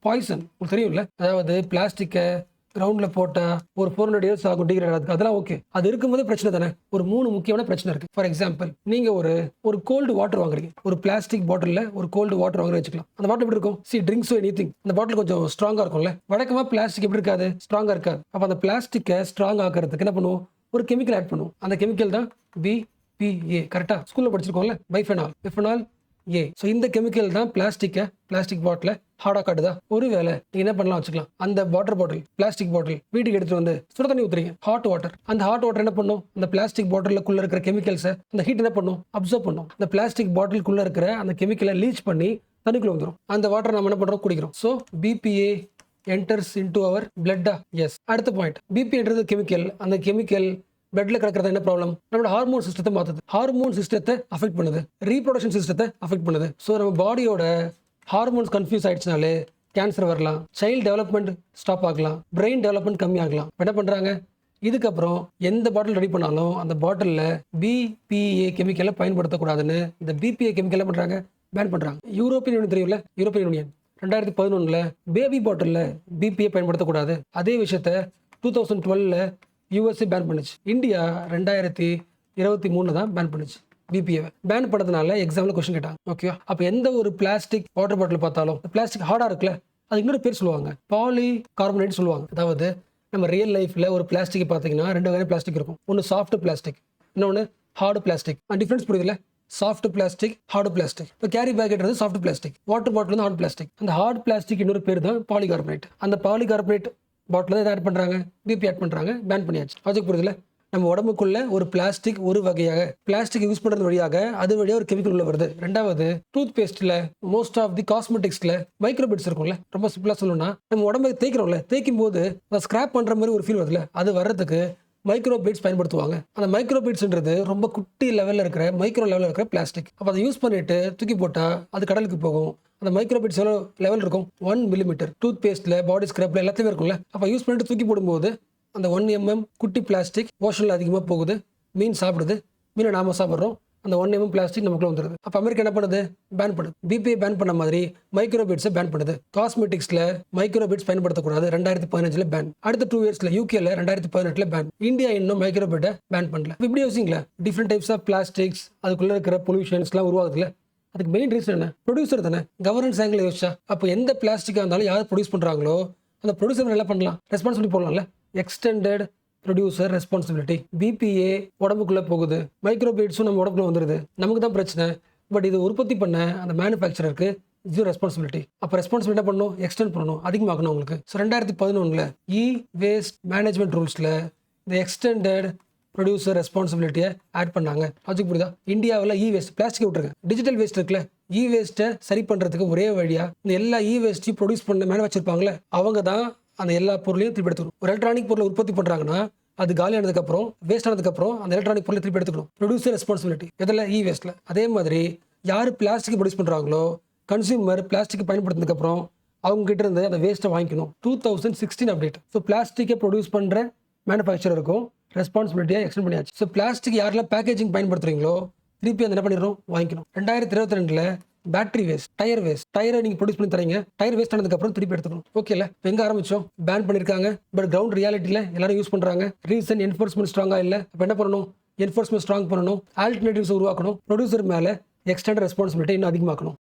பாய்சன். உங்களுக்கு தெரியும்ல, அதாவது பிளாஸ்டிக்கை கிரவுண்ட்ல போட்டா ஒரு 400 இயர்ஸ் ஆகும் டிகிரேட். அதெல்லாம் ஓகே, அது இருக்கும்போது பிரச்சனை தானே. ஒரு 3 முக்கியமான பிரச்சனை இருக்கு. ஃபார் எக்ஸாம்பிள், நீங்க ஒரு கோல்டு வாட்டர் வாங்குறீங்க, ஒரு பிளாஸ்டிக் பாட்டில்ல ஒரு கோல்டு வாட்டர் வாங்குறீங்க வச்சுக்கலாம். அந்த பாட்டில் எப்படி இருக்கும்? ட்ரிங்க்ஸ் எனிதிங், அந்த பாட்டில் கொஞ்சம் ஸ்ட்ராங்கா இருக்கும்ல. வழக்கமா பிளாஸ்டிக் எப்படி இருக்காது? ஸ்ட்ராங்கா இருக்காது. அப்ப அந்த பிளாஸ்டிக்கை ஸ்ட்ராங் ஆக்கிறதுக்கு என்ன பண்ணுவோம்? ஒரு கெமிக்கல் ஆட் பண்ணுவோம். அந்த கெமிக்கல் தான் BPA. கரெக்டா ஸ்கூல்ல படிச்சிருக்கோம்ல, பைஃபெனால், எஃபனால் ஏ. ஸோ இந்த கெமிக்கல் தான் பிளாஸ்டிக் பாட்டில ஹார்டா காட்டுதா? ஒருவேளை நீங்க என்ன பண்ணலாம் வச்சுக்கலாம், அந்த வாட்டர் பாட்டில், பிளாஸ்டிக் பாட்டில் வீட்டுக்கு எடுத்துட்டு வந்து சுட தண்ணி ஊத்துறீங்க, ஹாட் வாட்டர். அந்த ஹாட் வாட்டர் என்ன பண்ணும்? அந்த பிளாஸ்டிக் பாட்டிலுக்குள்ள இருக்கிற கெமிக்கல்ஸை அந்த ஹீட் என்ன பண்ணும்? அப்சர்வ் பண்ணும். அந்த பிளாஸ்டிக் பாட்டிலுக்குள்ள இருக்கிற அந்த கெமிக்கலை லீச் பண்ணி தண்ணிக்குள்ள வந்துடும். அந்த வாட்டர் நம்ம என்ன பண்றோம்? குடிக்கிறோம். So BPA enters into our பிளட்டா? எஸ். அடுத்த பாயிண்ட், BPAன்றது கெமிக்கல். அந்த கெமிக்கல் பிளட்ல கிடக்கிறது என்ன ப்ராப்ளம்? நம்மளோட ஹார்மோன் சிஸ்டத்தை மாத்துது. ஹார்மோன் சிஸ்டத்தை அஃபெக்ட் பண்ணுது. ரீப்ரொடக்ஷன் சிஸ்டத்தை அஃபெக்ட் பண்ணுது. ஸோ நம்ம பாடியோட ஹார்மோன்ஸ் கன்ஃபியூஸ் ஆயிடுச்சுனாலே கேன்சர் வரலாம், சைல்டு டெவலப்மெண்ட் ஸ்டாப் ஆகலாம், பிரெயின் டெவலப்மெண்ட் கம்மி ஆகலாம். என்ன பண்றாங்க? இதுக்கப்புறம் எந்த பாட்டில் ரெடி பண்ணாலும் அந்த பாட்டிலில் BPA கெமிக்கலை பயன்படுத்தக்கூடாதுன்னு இந்த BPA கெமிக்கலை பண்றாங்க, பேன் பண்றாங்க. யூரோப்பியன் யூனியன் தெரியும்ல, யூரோப்பியன் யூனியன் 2011 பேபி பாட்டிலில் BPA பயன்படுத்தக்கூடாது. அதே விஷயத்த 2012 USA பேன் பண்ணுச்சு. இந்தியா 2023 தான் பேன் பண்ணுச்சு. BPA பேன் பண்ணதுனால எக்ஸாம்ல கொஸ்டின் கேட்டாங்க. ஓகே, அப்ப எந்த ஒரு பிளாஸ்டிக் வாட்டர் பாட்டில் பார்த்தாலும் பிளாஸ்டிக் ஹார்டா இருக்குல்ல, அது இன்னொரு பேர் சொல்லுவாங்க, பாலி கார்பனேட் சொல்லுவாங்க. அதாவது நம்ம ரியல் லைஃப்ல ஒரு பிளாஸ்டிக் பார்த்தீங்கன்னா 2 வகையான பிளாஸ்டிக் இருக்கும். ஒன்று சாஃப்ட் பிளாஸ்டிக், இன்னொன்று ஹார்டு பிளாஸ்டிக். டிஃபரன்ஸ் புரியுதுல? Soft plastic, hard plastic. இப்போ கேரி பேக்ன்றது சாஃப்ட் பிளாஸ்டிக், வாட்டர் பாட்டில் வந்து ஹார்ட் பிளாஸ்டிக். அந்த ஹார்ட் பிளாஸ்டிக் இன்னொரு பேர் தான் பாலிகார்பனேட். அந்த பாலிகார்பனேட் பாட்டில் தான் ஆட் பண்றாங்க, BPA ஆட் பண்றாங்க, பேன் பண்ணியாச்சு. லாஜிக் புரியுதுல? நம்ம உடம்புக்குள்ள ஒரு பிளாஸ்டிக் ஒரு வகையாக பிளாஸ்டிக் யூஸ் பண்றது வழியாக அது வழியாக ஒரு கெமிக்கல் உள்ள வருது. ரெண்டாவது, டூத் பேஸ்ட்ல மோஸ்ட் ஆஃப் தி காஸ்மெட்டிக்ஸ்ல மைக்ரோபிட்ஸ் இருக்கும்ல. ரொம்ப சிம்பிளா சொல்லணும்னா, நம்ம உடம்பை தேய்க்கிறோம்ல, தேய்க்கும் போது அதை ஸ்கிராப் பண்ற மாதிரி ஒரு ஃபீல் வருதுல, அது வர்றதுக்கு மைக்ரோபீட்ஸ் பயன்படுத்துவாங்க. அந்த மைக்ரோபீட்ஸ்ன்றது ரொம்ப குட்டி லெவலில் இருக்கிற மைக்ரோ லெவலில் இருக்கிற பிளாஸ்டிக். அப்போ அதை யூஸ் பண்ணிட்டு தூக்கி போட்டால் அது கடலுக்கு போகும். அந்த மைக்ரோபீட்ஸ் எவ்வளோ லெவல் இருக்கும்? 1 மில்லிமீட்டர். டூத் பேஸ்ட்ல, பாடி ஸ்க்ரப்ல எல்லாத்தையுமே இருக்கும்ல. அப்போ யூஸ் பண்ணிட்டு தூக்கி போடும்போது அந்த 1 mm குட்டி பிளாஸ்டிக் ஓஷனில் அதிகமாக போகுது. மீன் சாப்பிடுது, மீனை நாம சாப்பிட்றோம், அந்த 1 mm பிளாஸ்டிக் நமக்குள்ள வந்துருது. அப்போ அமெரிக்கா என்ன பண்ணுது? பேன் பண்ணுது. BPA பேன் பண்ண மாதிரி மைக்ரோபீட்ஸை பேன் பண்ணுது. காஸ்மெட்டிக்ஸ்ல மைக்ரோபீட்ஸ் பயன்படுத்தக்கூடாது 2015 பேன். அடுத்த 2 இயர்ஸ்ல UKல 2018 பேன். இந்தியா இன்னும் மைக்ரோபீட்டை பேன் பண்ணல. இப்படி யோசிங்களா, டிஃப்ரெண்ட் டைப்ஸ் ஆஃப் பிளாஸ்டிக்ஸ், அதுக்குள்ள இருக்கிற பொல்யூஷன்ஸ்லாம் உருவாகுதுல. அதுக்கு மெயின் ரீசன் என்ன? ப்ரொடியூசர் தானே. கவர்னன்ஸ் ஆங்கிள் யோசிச்சா அப்போ எந்த பிளாஸ்டிக்காக இருந்தாலும் யார் ப்ரொடியூஸ் பண்றாங்களோ அந்த ப்ரொடியூசர் என்ன பண்ணலாம்? ரெஸ்பான்சிபிலிட்டி போடலாம்ல. Extended producer responsibility. BPA உடம்புக்குள்ள போகுது, மைக்ரோபீட்ஸும் நம்ம உடம்புக்குள்ள வந்துருது, நமக்கு தான் பிரச்சனை. பட் இது உற்பத்தி பண்ண அந்த மேனுஃபேக்சரருக்கு ஜீரோ ரெஸ்பான்சிபிலிட்டி. அப்போ ரெஸ்பான்சிபிலிட்டி என்ன பண்ணணும்? எக்ஸ்டெண்ட் பண்ணணும், அதிகமாக்கணும் உங்களுக்கு. ஸோ 2011 வேஸ்ட் மேனேஜ்மெண்ட் ரூல்ஸ்ல இந்த எக்ஸ்டெண்டட் ப்ரொடியூசர் ரெஸ்பான்சிபிலிட்டியை ஆட் பண்ணாங்க. லாஜிக் புரியுதா? இந்தியாவில் வேஸ்ட் பிளாஸ்டிக் விட்டுருங்க, டிஜிட்டல் வேஸ்ட் இருக்குல்ல, வேஸ்ட்டை சரி பண்றதுக்கு ஒரே வழியா இந்த எல்லா வேஸ்ட்டையும் ப்ரொடியூஸ் பண்ண மேனுஃபேக்சர் அவங்க தான் அந்த எல்லா பொருளையும் திருப்பி எடுத்துக்கணும். ஒரு எலக்ட்ரானிக் பொருளை உற்பத்தி பண்றாங்கன்னா அது காலியானதுக்கு அப்புறம், வேஸ்ட் ஆனதுக்கு அப்புறம் அந்த எலக்ட்ரானிக் பொருளை திருப்பி எடுத்துக்கணும். ப்ரொடியூசர் ரெஸ்பான்சிபிலிட்டி எதில்? வேஸ்ட்ல. அதே மாதிரி யார் பிளாஸ்டிக் ப்ரொடியூஸ் பண்றாங்களோ கன்சியூமர் பிளாஸ்டிக் பயன்படுத்தினதுக்கு அப்புறம் அவங்க கிட்ட இருந்து அந்த வேஸ்ட்டை வாங்கிக்கணும். 2016 அப்டேட். ஸோ பிளாஸ்டிக்கை ப்ரொடியூஸ் பண்ற மேனுஃபேக்சரருக்கும் ரெஸ்பான்சிபிலிட்டியை எக்ஸ்டெண்ட் பண்ணியாச்சு. ஸோ பிளாஸ்டிக் யாரெல்லாம் பேக்கேஜிங் பயன்படுத்துறீங்களோ திருப்பி அந்த என்ன பண்ணிடுறோம்? வாங்கிக்கணும். 2022 பேட்டரி வேஸ்ட், டயர் வேஸ்ட், டயரை நீங்க ப்ரொடியூஸ் பண்ணி தரீங்க, டயர் வேஸ்ட் ஆனதுக்கு அப்புறம் திருப்பி எடுத்துக்கணும். ஓகேல? எங்க ஆரம்பிச்சோம்? பேன் பண்ணிருக்காங்க. பட் கிரவுண்ட் ரியாலிட்டியில எல்லாரும் யூஸ் பண்றாங்க. ரீசன் என்ஃபோர்ஸ்மெண்ட் ஸ்ட்ராங்கா இல்ல. அப்ப என்ன பண்ணணும்? என்ஃபோர்ஸ்மெண்ட் ஸ்ட்ராங் பண்ணணும், ஆல்டர்னேட்டிவ்ஸ் உருவாக்கணும், ப்ரொடியூசர் மேல எக்ஸ்டெண்ட் ரெஸ்பான்சிபிலிட்டி இன்னும் அதிகமாக்கணும்.